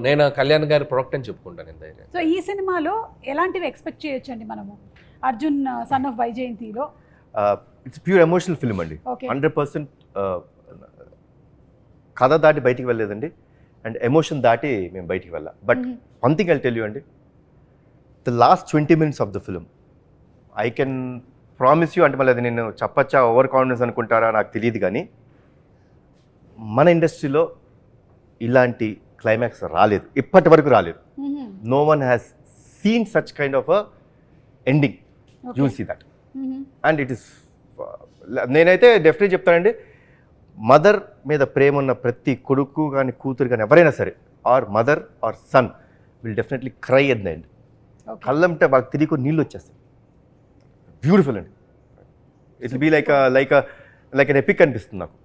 Speaker 4: నేను కళ్యాణ్ గారి ప్రొడక్ట్ అని చెప్పుకుంటాను నేను ధైర్యం.
Speaker 1: సో ఈ సినిమాలో ఎలాంటివి ఎక్స్పెక్ట్ చేయొచ్చండి మనము అర్జున్ సన్ ఆఫ్ వైజయంతిలో?
Speaker 2: ఇట్స్ ప్యూర్ ఎమోషనల్ ఫిల్మ్ అండి.
Speaker 1: ఓకే.
Speaker 2: 100% కథ దాటి బయటికి వెళ్ళలేదండి, అండ్ ఎమోషన్ దాటి మేము బయటికి వెళ్ళాం. But one thing I tell you అండి, the last 20 minutes of the film I can promise you, అంటే మళ్ళీ అది నేను చెప్పచ్చా ఓవర్ కాన్ఫిడెన్స్ అనుకుంటారా నాకు తెలియదు, కానీ మన ఇండస్ట్రీలో ఇలాంటి క్లైమాక్స్ రాలేదు, ఇప్పటి వరకు రాలేదు. No one has seen such kind of a ending. You will see that. And it is, నేనైతే డెఫినెట్లీ చెప్తానండి, మదర్ మీద ప్రేమ ఉన్న ప్రతి కొడుకు కానీ కూతురు కానీ ఎవరైనా సరే, or mother or son will definitely cry at the end. కళ్ళంటే వాళ్ళకి తిరిగి నీళ్ళు వచ్చేస్తాయి. బ్యూటిఫుల్ అండి. It will be like an epic అనిపిస్తుంది నాకు.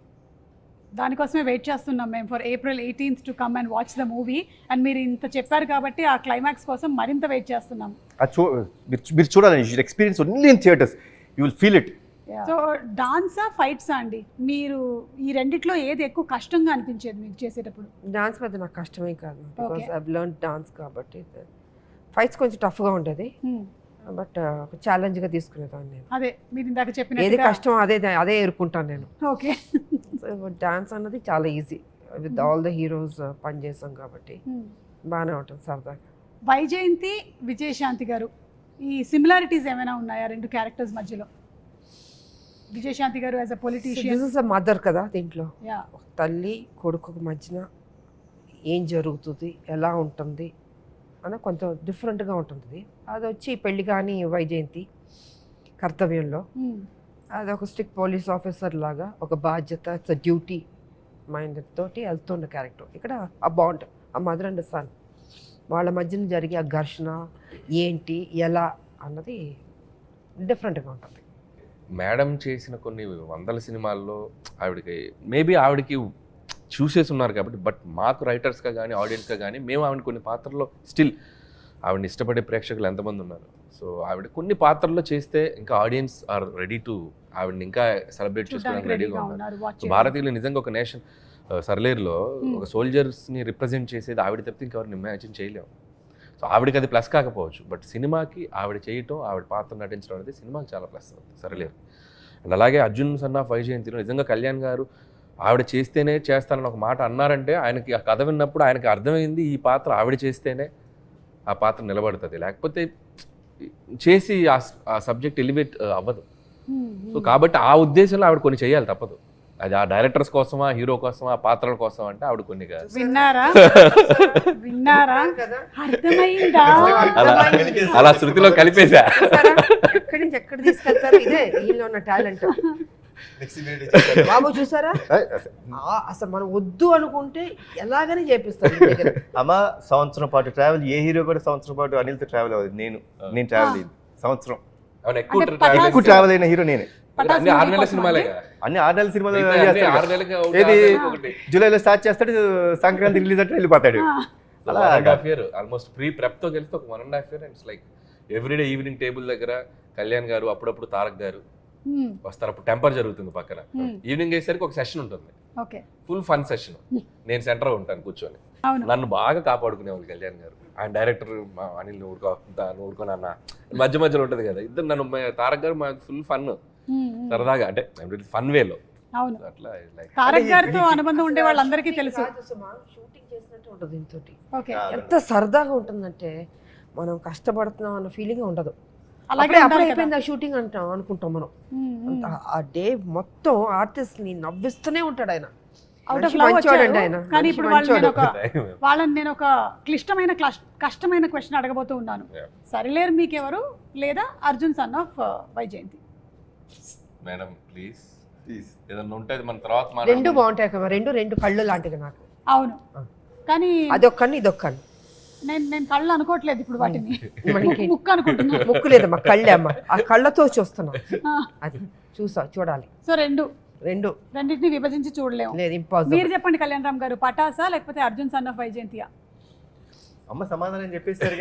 Speaker 1: దానికోసమే వెయిట్ చేస్తున్నాం మేము for April 18th to come and watch the movie. And మీరు ఇంత చెప్పారు కాబట్టి ఆ క్లైమాక్స్ కోసం మరింత వెయిట్ చేస్తున్నాం.
Speaker 2: మీరు చూడాలండి, you should experience only in theatres, you will feel it.
Speaker 1: So డాన్సా ఫైట్సా అండి, మీరు ఈ రెండిట్లో ఏది ఎక్కువ కష్టంగా అనిపించేది మీకు చేసేటప్పుడు?
Speaker 3: డాన్స్ పెద్ద నాకు కష్టమే కాదు, బికాస్ ఐ లెర్న్ డాన్స్ కాబట్టి. ఫైట్స్ కొంచెం టఫ్గా ఉంటుంది, బట్ ఒక ఛాలెంజ్గా తీసుకునేదాన్ని నేను.
Speaker 1: అదే మీరు ఇందాక చెప్పిన
Speaker 3: ఏది కష్టం అదే ఎదుర్కొంటాను నేను.
Speaker 1: ఓకే.
Speaker 3: డాన్స్ అన్నది చాలా easy, with all the heroes పనిచేస్తాం కాబట్టి బాగానే ఉంటుంది సరదాగా.
Speaker 1: వైజయంతి, విజయశాంతి గారు, ఈ సిమిలారిటీస్ ఏమైనా ఉన్నాయా రెండు క్యారెక్టర్స్ మధ్యలో? విజయశాంతి గారు as a politician,
Speaker 3: this is a mother కదా, దీంట్లో
Speaker 1: యా,
Speaker 3: తల్లి కొడుకు మధ్యన ఏం జరుగుతుంది, ఎలా ఉంటుంది అని కొంచెం డిఫరెంట్గా ఉంటుంది. అది వచ్చి పెళ్లి కానీ వైజయంతి కర్తవ్యంలో అది ఒక స్ట్రిక్ట్ పోలీస్ ఆఫీసర్ లాగా ఒక బాధ్యత, ఇట్స్ అ డ్యూటీ మైండ్ తోటి వెళ్తున్న క్యారెక్టర్. ఇక్కడ ఆ బాండ్, ఆ మదర్ అండ్ సన్ వాళ్ళ మధ్యన జరిగే ఆ ఘర్షణ ఏంటి ఎలా అన్నది డిఫరెంట్గా ఉంటుంది.
Speaker 4: మేడం చేసిన కొన్ని వందల సినిమాల్లో ఆవిడకి చూసేసి ఉన్నారు కాబట్టి, బట్ మాకు రైటర్స్గా కానీ ఆడియన్స్గా కానీ మేము ఆవిడ కొన్ని పాత్రల్లో స్టిల్ ఆవిడని ఇష్టపడే ప్రేక్షకులు ఎంతమంది ఉన్నారు. సో ఆవిడ కొన్ని పాత్రల్లో చేస్తే ఇంకా ఆడియన్స్ ఆర్ రెడీ టు ఆవిడని ఇంకా సెలబ్రేట్ చేసుకోవడానికి రెడీగా ఉన్నారు. సో భారతీయులు నిజంగా ఒక నేషన్, సర్లేరులో ఒక సోల్జర్స్ని రిప్రజెంట్ చేసేది ఆవిడ తప్పితే ఇంకెవరిని ఇమాజిన్ చేయలేము. సో ఆవిడకి అది ప్లస్ కాకపోవచ్చు, బట్ సినిమాకి ఆవిడ చేయటం, ఆవిడ పాత్ర నటించడం అనేది సినిమాకి చాలా ప్లస్ అవుతుంది సర్లేరు. అండ్ అలాగే అర్జున్ సన్ ఆఫ్ వైజయంతిలో నిజంగా కళ్యాణ్ గారు ఆవిడ చేస్తేనే చేస్తానని ఒక మాట అన్నారంటే, ఆయనకి ఆ కథ విన్నప్పుడు ఆయనకి అర్థమైంది ఈ పాత్ర ఆవిడ చేస్తేనే ఆ పాత్ర నిలబడుతుంది, లేకపోతే చేసి ఆ సబ్జెక్ట్ ఎలివేట్ అవ్వదు. సో కాబట్టి ఆ ఉద్దేశంలో ఆవిడ కొన్ని చేయాలి, తప్పదు. అది ఆ డైరెక్టర్స్ కోసమా, హీరో కోసమా, పాత్రల కోసం అంటే ఆవిడ కొన్ని కాదు.
Speaker 1: విన్నారా అర్థమైందా?
Speaker 4: అలా శృతిలో కలిపేశా.
Speaker 3: ఎక్కడి నుంచి ఎక్కడ తీసుకెళ్తారు, ఇదే వీళ్ళలో ఉన్న టాలెంట్. బాబు చూసారా, అసలు మనం వద్దు అనుకుంటే ఎలాగని చేపిస్తారు.
Speaker 2: అమ్మ సంవత్సరం పాటు ట్రావెల్, ఏ హీరో కూడా సంవత్సరం పాటు అనిల్తో ట్రావెల్ అవ్వదు. నేను ట్రావెల్ అయ్యింది సంవత్సరం. ఎక్కువ ట్రావెల్ అయిన హీరో నేనే.
Speaker 4: అన్ని 6 నెలల సినిమాలే,
Speaker 2: అన్ని 6 నెలల సినిమాలు.
Speaker 4: 6 నెలలకి
Speaker 2: ఏది జూలైలో స్టార్ట్ చేస్తాడు, సంక్రాంతి రిలీజ్ అంటే వెళ్ళిపోతాడు.
Speaker 4: అలా 1.5 year ఆల్మోస్ట్ ప్రెప్ తో కలిస్తే ఒక 1.5 year. And like everyday evening table దగ్గర కళ్యాణ్ గారు, అప్పుడప్పుడు తారక్ గారు వస్తారు. అప్పుడు టెంపర్ జరుగుతుంది పక్కన. ఈవినింగ్ అయ్యేసరికి ఒక సెషన్ ఉంటుంది, ఫుల్ ఫన్ సెషన్. నేను సెంటర్ ఉంటాను కూర్చొని. నన్ను బాగా కాపాడుకునేవాళ్ళు కళ్యాణ్ గారు. ఆయన డైరెక్టర్ అనిల్ ఊరుకోనన్న మధ్య మధ్యలో ఉంటుంది కదా, ఇద్దరు నన్ను తారక్ గారు ఫుల్ ఫన్ సరదాగా, అంటే ఫన్ వేలో
Speaker 1: అవును,
Speaker 4: అట్లా లైక్
Speaker 1: తారక్ గారితో అనుబంధం ఉండే వాళ్ళందరికీ తెలుసు.
Speaker 3: షూటింగ్ చేసినట్టు ఉంటుంది దీంతోటి.
Speaker 1: ఓకే,
Speaker 3: ఎంత సరదాగా ఉంటుందంటే మనం కష్టపడుతున్నాం అన్న ఫీలింగ్ ఉండదు.
Speaker 1: అలాగే
Speaker 3: అప్పుడే
Speaker 1: ఉండాలి కదా.
Speaker 3: అయిపోయింది ఆ షూటింగ్ అనుకుంటాం మనం. ఆ డే మొత్తం ఆర్టిస్ట్ ని నవ్విస్తూనే ఉంటాడు ఆయన.
Speaker 1: అవుట్ ఆఫ్
Speaker 3: మనిషి
Speaker 1: లవ్
Speaker 3: మంచోడండి ఆయన.
Speaker 1: కానీ
Speaker 3: మనిషి
Speaker 1: ఇప్పుడు
Speaker 3: మంచోడు.
Speaker 1: వాళ్ళని నేను ఒక కష్టమైన క్వశ్చన్ అడగబోతూ ఉన్నాను. సరిలేరు మీకెవరు లేదా Arjun son of Vyjayanthi?
Speaker 4: Madam please ఏదన్నా ఉంటే అది మన తర్వాత
Speaker 3: రెండు బాగుంటాయి కదా, రెండు కళ్ళు లాంటివి నాకు.
Speaker 1: అవును, కానీ
Speaker 3: అదొక్కని ఇదొక్కని.
Speaker 1: నేను కళ్ళు అనుకోవట్లేదు ఇప్పుడు వాటిని,
Speaker 3: మనకి
Speaker 1: ముక్కు అనుకుంటున్నా.
Speaker 3: ముక్కు లేదమ్మా, కళ్ళే అమ్మ. ఆ కళ్ళతో చూస్తున్నాం,
Speaker 1: ఆ,
Speaker 3: అది చూడాలి.
Speaker 1: సో
Speaker 3: రెండు
Speaker 1: రెండింటిని విభజించి చూడలేము.
Speaker 3: లేదు, ఇంపాసిబుల్.
Speaker 1: మీరు చెప్పండి కళ్యాణ్ రామ్ గారు, పటాసా లేకపోతే అర్జున్ సన్ ఆఫ్ వైజయంతియా?
Speaker 2: అమ్మ సమాధానం చెప్పేస్తారు.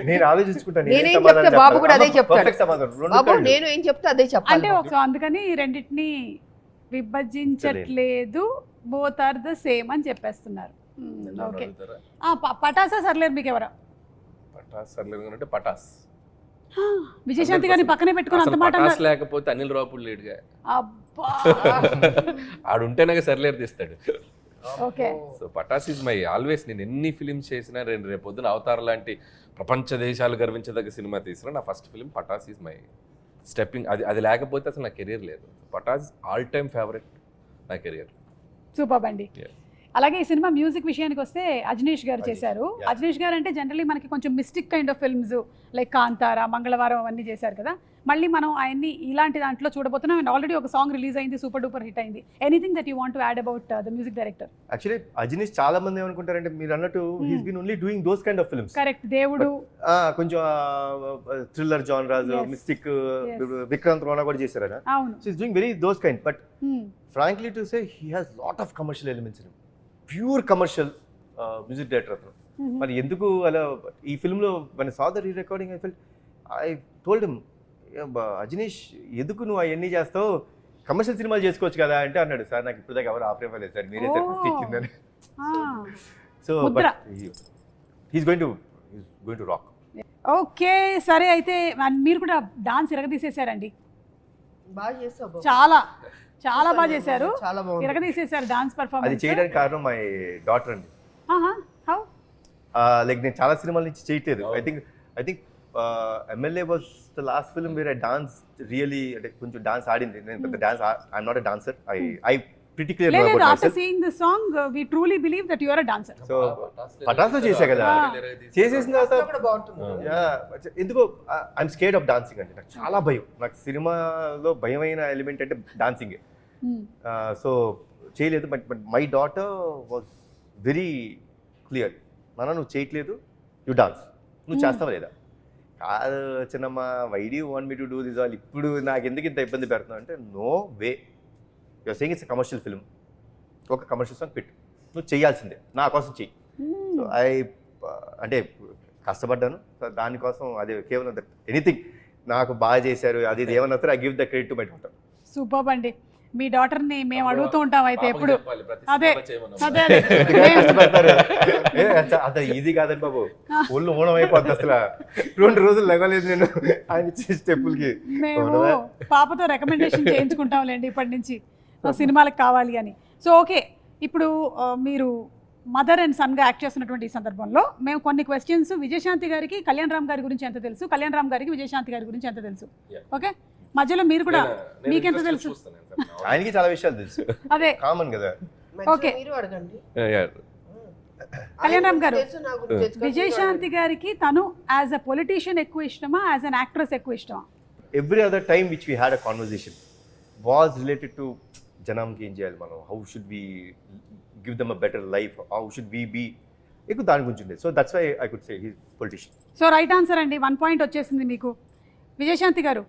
Speaker 2: నేను ఆలోచించుకుంటాను.
Speaker 3: నేనేం చెప్తే బాబు కూడా అదే చెప్తాడు. బాబు
Speaker 2: సమాధానం
Speaker 3: నేను ఏం చెప్తే అదే చెప్పాలి.
Speaker 1: అంటే ఒక అందుకని రెండింటిని విభజించట్లేదు, బోత్ ఆర్ ద సేమ్ అని చెప్పేస్తున్నారు. ఓకే, పటాసా సర్లేరు మీకు ఎవరా?
Speaker 4: పటాస్ సర్లేదు అంటే పటాస్.
Speaker 1: విజయశాంతి గారిని పక్కనే పెట్టుకుని అంత మాట
Speaker 4: పటాస్ లేకపోతే అనిల్ రావుపూడి లేడుగా.
Speaker 1: అబ్బా,
Speaker 4: ఆడుంటేనే సర్లేరు తీస్తాడు.
Speaker 1: Okay.
Speaker 4: So Pataas is my always. నేను ఎన్ని ఫిలిమ్స్ చేసినా, రేపు పొద్దున అవతార్ లాంటి ప్రపంచ దేశాలు గర్వించదగ్గ సినిమా తీసినా నా first film Pataas is my stepping. అది లేకపోతే అసలు నా కెరీర్ లేదు. పటాస్ ఆల్ టైమ్ ఫేవరెట్ నా కెరియర్.
Speaker 1: సూపర్ అండి. అలాగే ఈ సినిమా మ్యూజిక్ విషయానికి వస్తే అజనీష్ గారు చేశారు. అజనీష్ గారు అంటే జనరలీ మనకి కొంచెం mystic kind of films like Kantara, మంగళవారం అవన్నీ చేశారు కదా. మళ్ళీ మనం ఆయన్ని ఇలాంటి దాంట్లో చూడబోతున్నాం. అండ్ ఆల్రెడీ ఒక సాంగ్ రిలీజ్ అయింది, సూపర్ డూపర్ హిట్ అయింది. Anything that you want to add about the music director?
Speaker 2: Actually Ajaneesh చాలా మంది ఏమనుకుంటారంటే మీరు అన్నట్టు he's been only doing those kind of films.
Speaker 1: Correct, దేవుడు
Speaker 2: కొంచెం thriller genres, mystic, Vikrant Rona కూడా చేశారు ఆయన.
Speaker 1: అవును,
Speaker 2: so is doing very those kind. But frankly to say he has lot of commercial elements in him. Pure commercial music director అతను. మరి ఎందుకు అలా ఈ ఫిల్మ్లో మన saw the re recording I told him, Ajaneesh ఎందుకు నువ్వు అవన్నీ చేస్తావు, కమర్షియల్ సినిమాలు చేసుకోవచ్చు కదా అంటే అన్నాడు, సార్ నాకు ఇప్పుడు దాకా ఎవరు ఆఫర్ ఇవ్వలేదు సార్, మీరే సార్ ఫస్ట్ ఇచ్చిందని. So but he's going to rock.
Speaker 1: Okay, సరే అయితే మీరు కూడా డాన్స్ ఇరగదీసేశారండి.
Speaker 3: బాగా చేస్తావు,
Speaker 1: చాలా బాగా చేశారు,
Speaker 3: చాలా బాగుంది.
Speaker 1: ఇరగదీసేశారు డాన్స్
Speaker 2: అది
Speaker 1: పర్ఫార్మెన్స్.
Speaker 2: చేయడానికి కారణం మై డాటర్ అండి.
Speaker 1: హౌ?
Speaker 2: లైక్ నేను చాలా సినిమాల నుంచి చేయట్లేదు. I think MLA was the last film where I dance really, అంటే కొంచెం డాన్స్ ఆడింది. నేను పెద్ద dance, I'm not a dancer. I pretty clear about myself.
Speaker 1: After seeing this song, we truly believe that you are a dancer.
Speaker 2: So పటాస్లో చేశా కదా, చేసేసిన తర్వాత
Speaker 3: కూడా బాగుంటుంది.
Speaker 2: ఎందుకో ఐఎమ్ స్కేర్డ్ ఆఫ్ డాన్సింగ్ అండి. నాకు చాలా భయం. నాకు సినిమాలో భయమైన ఎలిమెంట్ అంటే డాన్సింగే. సో చేయలేదు. But my daughter was very clear, నాన్న నువ్వు చేయట్లేదు, యూ డాన్స్, నువ్వు చేస్తావా లేదా? కాదు చిన్నమ్మ, why do you want me to do this all, ఇప్పుడు నాకు ఎందుకు ఇంత ఇబ్బంది పెడుతున్నావు అంటే, no way, you're saying it's commercial film, ఒక కమర్షియల్ సాంగ్ పెట్టు, నువ్వు చేయాల్సిందే, నా కోసం చెయ్యి. సో అంటే కష్టపడ్డాను. సో దానికోసం అదే కేవలం ఎనీథింగ్ నాకు బాగా చేశారు అది ఇది ఏమన్నా I give the credit to my daughter.
Speaker 1: Super అండి. మీ డాటర్ని మేము అడుగుతూ ఉంటాం అయితే ఎప్పుడు. అదే
Speaker 2: అంత ఈజీ కాదండి బాబు, ఒళ్ళు ఓనం అయిపోద్ది. అసలు 2 రోజులు లెగలేదు నేను ఆయన ఇచ్చే స్టెప్పులకి.
Speaker 1: మేము పాపతో రికమెండేషన్ చేయించుకుంటాంలేండి ఇప్పటి నుంచి సినిమాలకు కావాలి అని. సో ఓకే, ఇప్పుడు మీరు మదర్ అండ్ సన్గా యాక్ట్ చేస్తున్నటువంటి ఈ సందర్భంలో మేము కొన్ని క్వశ్చన్స్, విజయశాంతి గారికి కళ్యాణ్ రామ్ గారి గురించి ఎంత తెలుసు, కళ్యాణ్ రామ్ గారికి విజయశాంతి గారి గురించి ఎంత తెలుసు, ఓకే మధ్యలో మీరు కూడా మీకెంత తెలుసు?
Speaker 2: ఆయనకి చాలా విషయాలు తెలుసు,
Speaker 1: అదే
Speaker 2: కామన్ కదా.
Speaker 1: ఓకే,
Speaker 3: మీరు అడగండి.
Speaker 1: కళ్యాణ్ రామ్ గారు, విజయశాంతి గారికి తను యాజ్ అ పొలిటీషియన్ ఎక్కువ ఇష్టమా, యాజ్ అన్ యాక్ట్రెస్ ఎక్కువ ఇష్టమా?
Speaker 2: Every other time which we had a conversation was related to జనంకి ఏం చేయాలి మనం, how should we give them a better life, how should we be, ఎక్కువ దాని గురించి ఉండేది. So that's why I could say he politician.
Speaker 1: So right answer అండి, 1 point వచ్చేసింది మీకు. విజయశాంతి గారు,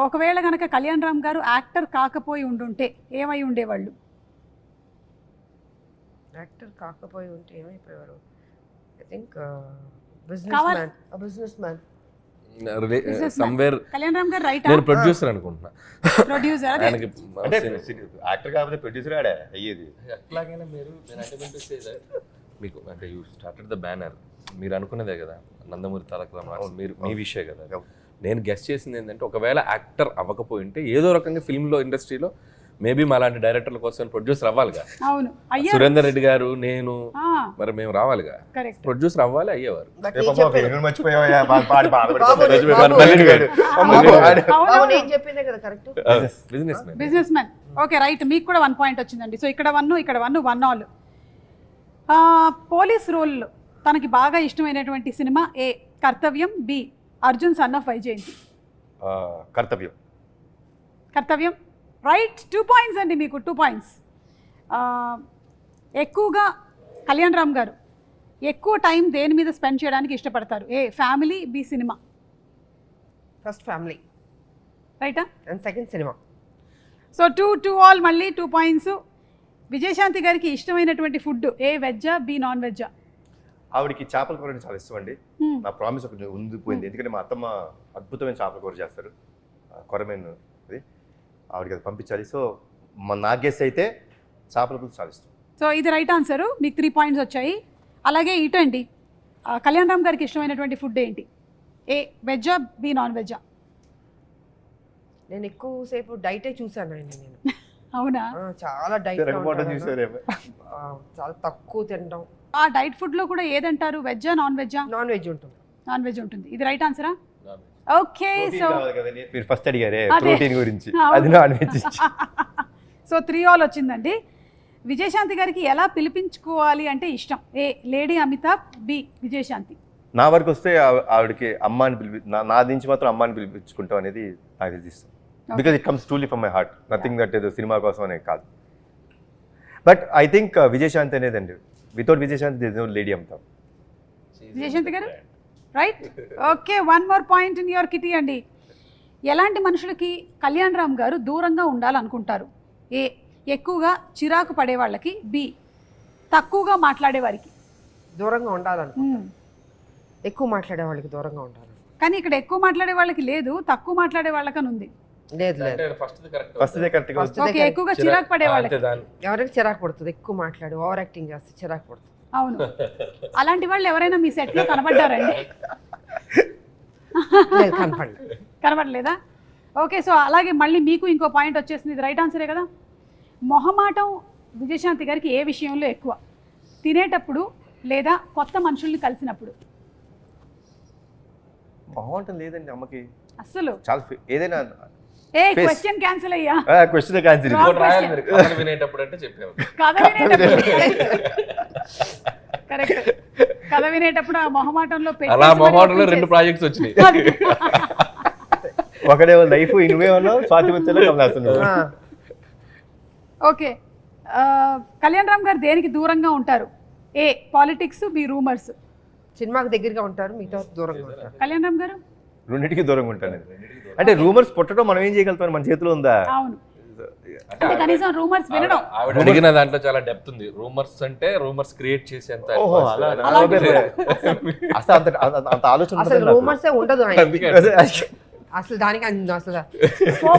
Speaker 1: ఒకవేళ కనుక కళ్యాణ్ రామ్ గారు యాక్టర్ కాకపోయి ఉండుంటే ఏమై ఉండేవాళ్ళు?
Speaker 3: యాక్టర్ కాకపోయి ఉంటే ఏమైపోయేవారు? I think businessman.
Speaker 4: Somewhere
Speaker 1: Kalyan Ram garu right
Speaker 4: నేను ప్రొడ్యూసర్ అనుకుంటున్నా.
Speaker 1: ప్రొడ్యూసర్ అదే
Speaker 2: అంటే యాక్టర్ కాకపోతే ప్రొడ్యూసర్ ఆడే అయ్యేది.
Speaker 4: ఎట్లాగైనా మీరు మీకు అంటే యూ స్టార్టెడ్ ద బ్యానర్, మీరు అనుకున్నదే కదా నందమూరి తారక రామారావు, మీరు మీ విషయం కదా. నేను గెస్ట్ చేసింది ఏంటంటే, ఒకవేళ యాక్టర్ అవ్వకపోయి ఉంటే ఏదో రకంగా ఫిల్మ్లో ఇండస్ట్రీలో మేబీ మా లాంటి డైరెక్టర్ల కోసం ప్రొడ్యూసర్ అవ్వాలిగా.
Speaker 1: అవును అయ్యా
Speaker 4: సురేందర్ రెడ్డి గారు, నేను, మరి మేము రావాలిగా,
Speaker 1: కరెక్ట్.
Speaker 4: ప్రొడ్యూసర్ అవ్వాలి, అయ్యేవారు.
Speaker 3: బట్
Speaker 2: ఏ
Speaker 3: నేను
Speaker 2: పాపం,
Speaker 3: చెప్పేది-
Speaker 2: నేను మర్చిపోయావా? బాగా
Speaker 3: బాబు,
Speaker 4: మళ్ళీ గారు.
Speaker 3: బాబు, నేను చెప్పిందే కదా correct.
Speaker 4: Business man.
Speaker 1: Business man. Okay right, మీకు కూడా 1 పాయింట్ వచ్చిందండి. సో ఇక్కడ 1, ఇక్కడ 1, 1 ఆల్. పోలీస్ రోల్ తనకి బాగా ఇష్టమైనటువంటి cinema A Karthavyam, B Arjun son of Vyjayanthi.
Speaker 2: Karthavyam.
Speaker 1: Karthavyam right, 2 points అండి మీకు, 2 పాయింట్స్. ఎక్కువగా కళ్యాణ్ రామ్ గారు ఎక్కువ టైం దేని మీద స్పెండ్ చేయడానికి ఇష్టపడతారు? A family, B cinema.
Speaker 3: First family
Speaker 1: రైటా?
Speaker 3: And second cinema.
Speaker 1: So 2 all, మళ్ళీ 2 పాయింట్స్. విజయశాంతి గారికి ఇష్టమైనటువంటి ఫుడ్ ఏ వెజ్జా, బి నాన్ వెజ్జా?
Speaker 2: ఆవిడకి చేపల కూర అంటే చాలా ఇష్టం అండి. నా ప్రామిస్ ఒకటి ఉండిపోయింది, ఎందుకంటే మా అత్తమ్మ అద్భుతమైన చేపల కూర చేస్తారు, కొరమేన్ అది, ఆవిడకి అది పంపించాలి. సో నా గెస్ అయితే చేపల కూర చాలా ఇష్టం.
Speaker 1: సో ఇది రైట్ ఆన్సరు, మీకు 3 పాయింట్స్ వచ్చాయి. అలాగే ఇటండి, కళ్యాణ్ రామ్ గారికి ఇష్టమైనటువంటి ఫుడ్ ఏంటి? ఏ వెజ్జా, బి నాన్ వెజ్జా?
Speaker 3: నేను ఎక్కువసేపు డైటే చూసాను ఆయన. నేను
Speaker 1: అవునా?
Speaker 3: చాలా డైట్ చాలా తక్కువ తినడం.
Speaker 1: ఆ డైట్ ఫుడ్లో కూడా ఏదంటారు, వెజ్జా నాన్ వెజ్జా?
Speaker 3: నాన్ వెజ్ ఉంటుంది.
Speaker 1: నాన్ వెజ్ ఉంటుంది. ఇది రైట్ ఆన్సరా? ఓకే. సో
Speaker 2: మీరు ఫస్ట్ అడిగారే
Speaker 1: అదే.
Speaker 2: ప్రోటీన్ గురించి,
Speaker 1: అవును.
Speaker 2: అది నాన్ వెజ్.
Speaker 1: సో 3 ఆల్ వచ్చిందండి. విజయశాంతి గారికి ఎలా పిలిపించుకోవాలి అంటే ఇష్టం? ఏ లేడీ అమితాబ్, బి విజయశాంతి.
Speaker 2: నా వరకు వస్తే ఆవిడకి అమ్మ అని నా నుంచి మాత్రం అమ్మ అని పిలిపించుకుంటాం అనేది నాకు తెలిసి, because it comes truly from my heart, nothing that ఏదో సినిమా కోసం అనేది కాదు. బట్ ఐ థింక్ విజయశాంతి అనేదండి, without Vijayashanti there is no lady Amitabh.
Speaker 1: Vijayashanti garu right. Okay, 1 more point in your kitty అండి. ఎలాంటి మనుషులకి కళ్యాణ్ రామ్ గారు దూరంగా ఉండాలనుకుంటారు? ఏ ఎక్కువగా చిరాకు పడే వాళ్ళకి, బి తక్కువగా మాట్లాడే వారికి.
Speaker 3: దూరంగా ఉండాలను. ఎక్కువ మాట్లాడే వాళ్ళకి దూరంగా ఉండాలి.
Speaker 1: కానీ ఇక్కడ ఎక్కువ మాట్లాడే వాళ్ళకి లేదు, తక్కువ మాట్లాడే వాళ్ళకని ఉంది.
Speaker 3: లేదు లేదు,
Speaker 2: ఫస్ట్ కరెక్ట్ గా
Speaker 3: First
Speaker 1: ఓకే, ఎక్కువగా చిరాకు పడే వాళ్ళకి.
Speaker 3: ఎవరికి చిరాకు పడుతుంది? ఎక్కువ మాట్లాడి ఓవర్ యాక్టింగ్ చేస్తే చిరాకు పడుతుంది.
Speaker 1: అవును, అలాంటి వాళ్ళు ఎవరైనా మీ సెట్లో కనబడ్డారండి?
Speaker 3: లేదు, కనపడండి.
Speaker 1: కనబడలేదా? ఓకే, సో అలాగే మళ్ళీ మీకు ఇంకో పాయింట్ వచ్చేసింది. ఇది రైట్ ఆన్సరే కదా. మొహమాటం విజయశాంతి గారికి ఏ విషయంలో ఎక్కువ? తినేటప్పుడు లేదా కొత్త మనుషుల్ని కలిసినప్పుడు?
Speaker 2: బాగుంటుంది లేదండి అమ్మకి
Speaker 1: అస్సలు
Speaker 2: చాలా ఏదైనా
Speaker 1: ఏ
Speaker 2: Face.
Speaker 1: క్వశ్చన్ క్యాన్సిల్ అయ్యా.
Speaker 2: Question cancel.
Speaker 1: Wrong.
Speaker 4: కథలు వినేటప్పుడు అంటే చెప్పాము.
Speaker 1: కథ వినేటప్పుడు కరెక్ట్. కథ వినేటప్పుడు ఆ మొహమాటంలో
Speaker 4: అలా
Speaker 1: పెట్టేసి మరి
Speaker 4: మొహమాటంలో
Speaker 1: open
Speaker 4: 2
Speaker 1: చేసి-
Speaker 4: ప్రాజెక్ట్స్ వచ్చినాయి.
Speaker 1: అది.
Speaker 2: ఒకడే లైఫ్ ఇన్వే ఉన్నావు, స్వాతి వచ్చేలా కమలాస్తున్నావు.
Speaker 1: ఓకే, కళ్యాణ్ రామ్ గారు దేనికి దూరంగా ఉంటారు? ఏ పాలిటిక్స్, బి రూమర్స్.
Speaker 3: సినిమాకి దగ్గరగా ఉంటారు, మిగతా దూరంగా ఉంటారు.
Speaker 1: కళ్యాణ్ రామ్ గారు
Speaker 2: రెండింటికి దూరంగా ఉంటాను నేను. అంటే రూమర్స్ పుట్టడం మనం ఏం చేయగలుగుతాం, మన చేతిలో ఉందా?
Speaker 1: అవును, అంటే కనీసం రూమర్స్ వినడం.
Speaker 4: ఆవిడ అడిగిన దాంట్లో చాలా డెప్త్ ఉంది. రూమర్స్ అంటే రూమర్స్ క్రియేట్ చేసేంత
Speaker 2: ఓహో, అలా
Speaker 1: అలాంటి కూడా.
Speaker 2: అసలు అంత ఆలోచన
Speaker 3: అసలు
Speaker 2: ఉండదు నాకు.
Speaker 3: రూమర్సే ఉండదు ఆయన.
Speaker 4: అందుకే
Speaker 3: అసలు దానికి అసలు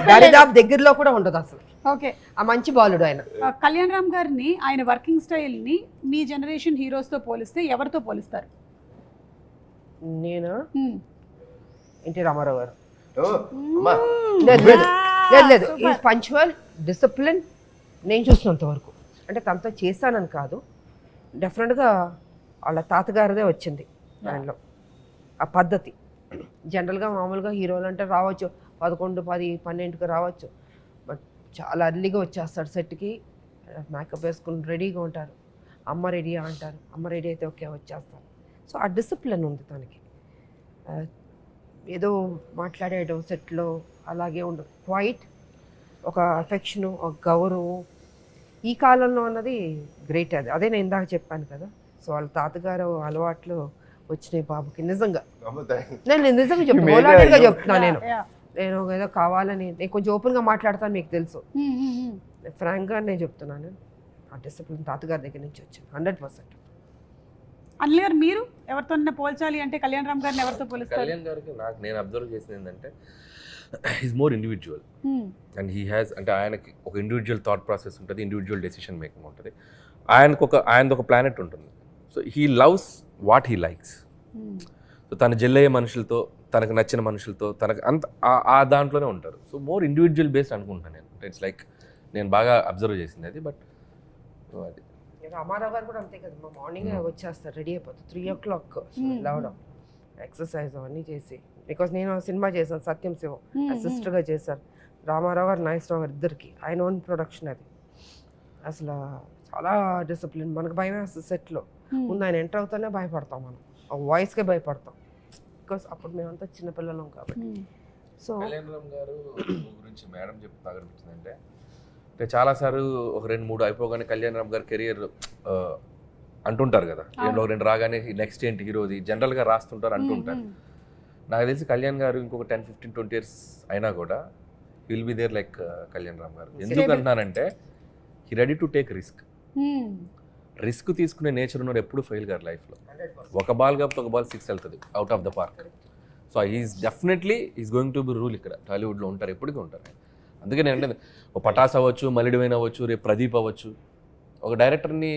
Speaker 3: దరిదాపు దగ్గరలో కూడా ఉండదు అసలు.
Speaker 1: ఓకే,
Speaker 3: ఆ మంచి బాలుడు ఆయన.
Speaker 1: కళ్యాణ్ రామ్ గారిని, ఆయన వర్కింగ్ స్టైల్ని మీ జనరేషన్ హీరోస్తో పోలిస్తే ఎవరితో పోలిస్తారు?
Speaker 3: నేను ఎన్టీ రామారావు గారు.
Speaker 2: ఓ, అమ్మా.
Speaker 3: లేదు లేదు లేదు లేదు, ఈజ్ పంచువల్, డిసిప్లిన్. నేను చూసినంత వరకు, అంటే తనతో చేశానని కాదు, డెఫినెట్గా వాళ్ళ తాతగారిదే వచ్చింది దానిలో ఆ పద్ధతి. జనరల్గా మామూలుగా హీరోలు అంటే రావచ్చు 11, 10, 12కి రావచ్చు, బట్ చాలా అర్లీగా వచ్చేస్తాడు సెట్కి, మేకప్ వేసుకుని రెడీగా ఉంటారు. అమ్మ రెడీ అంటారు, అమ్మ రెడీ అయితే ఓకే వచ్చేస్తారు. సో ఆ డిసిప్లిన్ ఉంది తనకి. ఏదో మాట్లాడేయడం సెట్లో అలాగే ఉండదు, క్వైట్, ఒక అఫెక్షను, ఒక గౌరవం. ఈ కాలంలో అన్నది గ్రేట్. అదే నేను ఇందాక చెప్పాను కదా. సో వాళ్ళ తాతగారు అలవాట్లు వచ్చినాయి బాబుకి. నిజంగా నేను నిజంగా చెప్తాను, ఓలాటిగా చెప్తున్నాను. నేను ఏదో కావాలని, నేను కొంచెం ఓపెన్గా మాట్లాడతాను, మీకు తెలుసు. ఫ్రాంక్గా నేను చెప్తున్నాను, ఆ డిసిప్లిన్ తాతగారి దగ్గర నుంచి వచ్చింది 100%.
Speaker 1: అనిల్ గారు, మీరు ఎవరితో పోల్చాలి అంటే కళ్యాణ్ రామ్ గారిని ఎవరితో పోలుస్తారు?
Speaker 4: కళ్యాణ్ గారికి నేను అబ్జర్వ్ చేసింది ఏంటంటే he's more individual and he has, అంటే ఆయనకి ఒక ఇండివిజువల్ థాట్ ప్రాసెస్ ఉంటుంది, ఇండివిజువల్ డెసిషన్ మేకింగ్ ఉంటుంది. ఆయనది ఒక ప్లానెట్ ఉంటుంది. So he loves what he likes. So తన జెల్లయ్యే మనుషులతో, తనకు నచ్చిన మనుషులతో, తనకు అంత ఆ దాంట్లోనే ఉంటారు. సో మోర్ ఇండివిజువల్ బేస్డ్ అనుకుంటాను నేను. ఇట్స్ లైక్ నేను బాగా అబ్జర్వ్ చేసింది అది. బట్ అది
Speaker 3: రామారావు గారు కూడా అంతే కదా, మా మార్నింగ్ వచ్చేస్తారు, రెడీ అయిపోతారు 3 o'clock లేవడం, ఎక్సర్సైజ్ అవన్నీ చేసి. బికాస్ నేను సినిమా చేశాను సత్యం శివం, అసిస్టర్గా చేశారు. రామారావు గారు నాగేశ్వరరావు గారు ఇద్దరికి ఆయన ఓన్ ప్రొడక్షన్ అది. అసలు చాలా డిసిప్లిన్. మనకు భయం వేస్తుంది సెట్లో. ముందు ఆయన ఎంటర్ అవుతానే భయపడతాం, మనం ఆ వాయిస్కే భయపడతాం. బికాస్ అప్పుడు మేమంతా చిన్నపిల్లలం కాబట్టి. సో
Speaker 4: కళ్యాణ్ రామ్ గారు గురించి మేడం చెప్తే బాగా అనిపించిందంటే, అంటే చాలాసార్లు ఒక 2-3 అయిపోగానే కళ్యాణ్ రామ్ గారు కెరియర్ అంటుంటారు కదా, ఒక 2 రాగానే నెక్స్ట్ ఏంటి హీరోది జనరల్గా రాస్తుంటారు అంటుంటారు. నాకు తెలిసి కళ్యాణ్ గారు ఇంకొక 10-15-20 years అయినా కూడా will be there like Kalyan Ram గారు. ఎందుకు అంటున్నానంటే he ready to take risk తీసుకునే నేచర్ ఉన్నాడు, ఎప్పుడు ఫెయిల్ గారు లైఫ్లో. ఒక బాల్ కాబట్టి ఒక బాల్ 6 వెళ్తుంది out of the park. So he's definitely is going to be rule ఇక్కడ టాలీవుడ్లో ఉంటారు, ఎప్పటికీ ఉంటారు. అందుకే నేను అంటే ఒక పటాస్ అవ్వచ్చు, మలిడివైన్ అవ్వచ్చు, రేపు ప్రదీప్ అవ్వచ్చు, ఒక డైరెక్టర్ని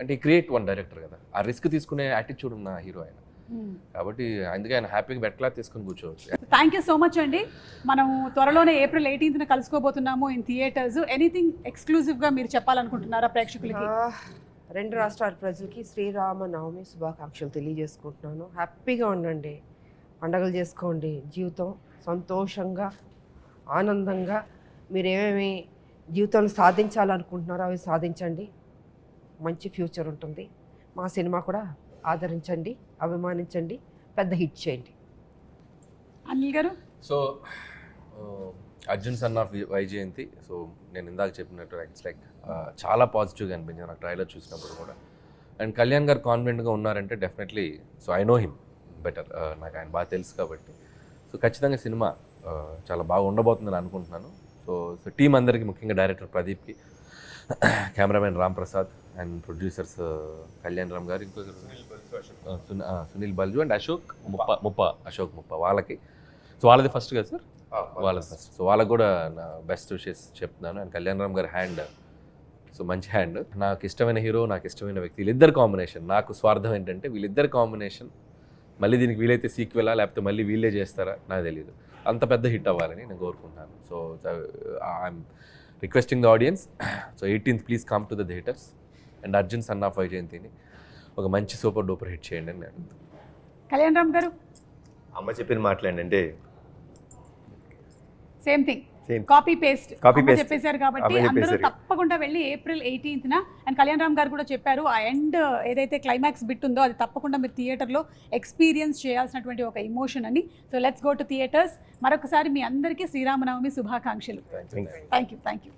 Speaker 4: అంటే క్రియేట్ వన్ డైరెక్టర్ కదా, ఆ రిస్క్ తీసుకునే యాటిట్యూడ్ ఉన్న హీరో ఆయన. కాబట్టి అందుకే ఆయన హ్యాపీగా బెట్ క్లాత్ తీసుకుని కూర్చోవచ్చు.
Speaker 1: థ్యాంక్ యూ సో మచ్ అండి. మనం త్వరలోనే April 18th కలుసుకోబోతున్నాము ఇన్ థియేటర్స్. ఎనీథింగ్ ఎక్స్క్లూజివ్గా మీరు చెప్పాలనుకుంటున్నారా ప్రేక్షకులకి?
Speaker 3: 2 రాష్ట్రాల ప్రజలకి శ్రీరామనవమి శుభాకాంక్షలు తెలియజేసుకుంటున్నాను. హ్యాపీగా ఉండండి, పండగలు చేసుకోండి, జీవితం సంతోషంగా ఆనందంగా మీరు ఏమేమి జీవితంలో సాధించాలనుకుంటున్నారో అవి సాధించండి. మంచి ఫ్యూచర్ ఉంటుంది. మా సినిమా కూడా ఆదరించండి, అభిమానించండి, పెద్ద హిట్ చేయండి.
Speaker 1: అనిల్ గారు?
Speaker 4: So Arjun son of Vyjayanthi. So నేను ఇందాక చెప్పినట్టు ఇట్స్ లైక్ చాలా పాజిటివ్గా అనిపించింది నాకు ట్రైలర్ చూసినప్పుడు కూడా. అండ్ కళ్యాణ్ గారు కాన్ఫిడెంట్గా ఉన్నారంటే definitely, so I know him better, నాకు ఆయన బాగా తెలుసు కాబట్టి. సో ఖచ్చితంగా సినిమా చాలా బాగా ఉండబోతుందని అనుకుంటున్నాను. సో టీం అందరికీ, ముఖ్యంగా డైరెక్టర్ ప్రదీప్కి, cameraman Ram Prasad and producers Kalyan Ram garu, ఇంకో సునీల్ బల్జు అండ్ అశోక్ ముప్ప వాళ్ళకి. సో వాళ్ళది ఫస్ట్ కదా సార్? వాళ్ళది ఫస్ట్. సో వాళ్ళకి కూడా నా బెస్ట్ విషెస్ చెప్తున్నాను. అండ్ కళ్యాణ్ రామ్ గారి హ్యాండ్, సో మంచి హ్యాండ్. నాకు ఇష్టమైన హీరో, నాకు ఇష్టమైన వ్యక్తి, వీళ్ళిద్దరు కాంబినేషన్. నాకు స్వార్థం ఏంటంటే వీళ్ళిద్దరు కాంబినేషన్ మళ్ళీ దీనికి వీలైతే సీక్వెలా లేకపోతే మళ్ళీ వీళ్ళే చేస్తారా నాకు తెలియదు. అంత పెద్ద హిట్ అవ్వాలని నేను కోరుకుంటున్నాను. So I'm requesting the audience, so 18th please come to the theatres and Arjun son of వైజయంతిని ఒక మంచి సూపర్ డూపర్ హిట్ చేయండి అని నేను.
Speaker 1: కళ్యాణ్ రామ్ గారు?
Speaker 2: అమ్మ చెప్పిన మాట్లాడండి,
Speaker 1: సేమ్ థింగ్, కాపీ పేస్ట్ చెప్పేశారు కాబట్టి
Speaker 2: అమ్మ
Speaker 1: అందరూ
Speaker 2: చెప్పేశారు.
Speaker 1: తప్పకుండా వెళ్ళి April 18th and Kalyan Ram గారు కూడా చెప్పారు ఆ ఎండ్ ఏదైతే క్లైమాక్స్ బిట్ ఉందో అది తప్పకుండా మీరు థియేటర్లో ఎక్స్పీరియన్స్ చేయాల్సినటువంటి ఒక ఎమోషన్ అని. So let's go to theatres. మరొకసారి మీ అందరికీ శ్రీరామనవమి శుభాకాంక్షలు.
Speaker 2: Thank you.
Speaker 1: Thank you.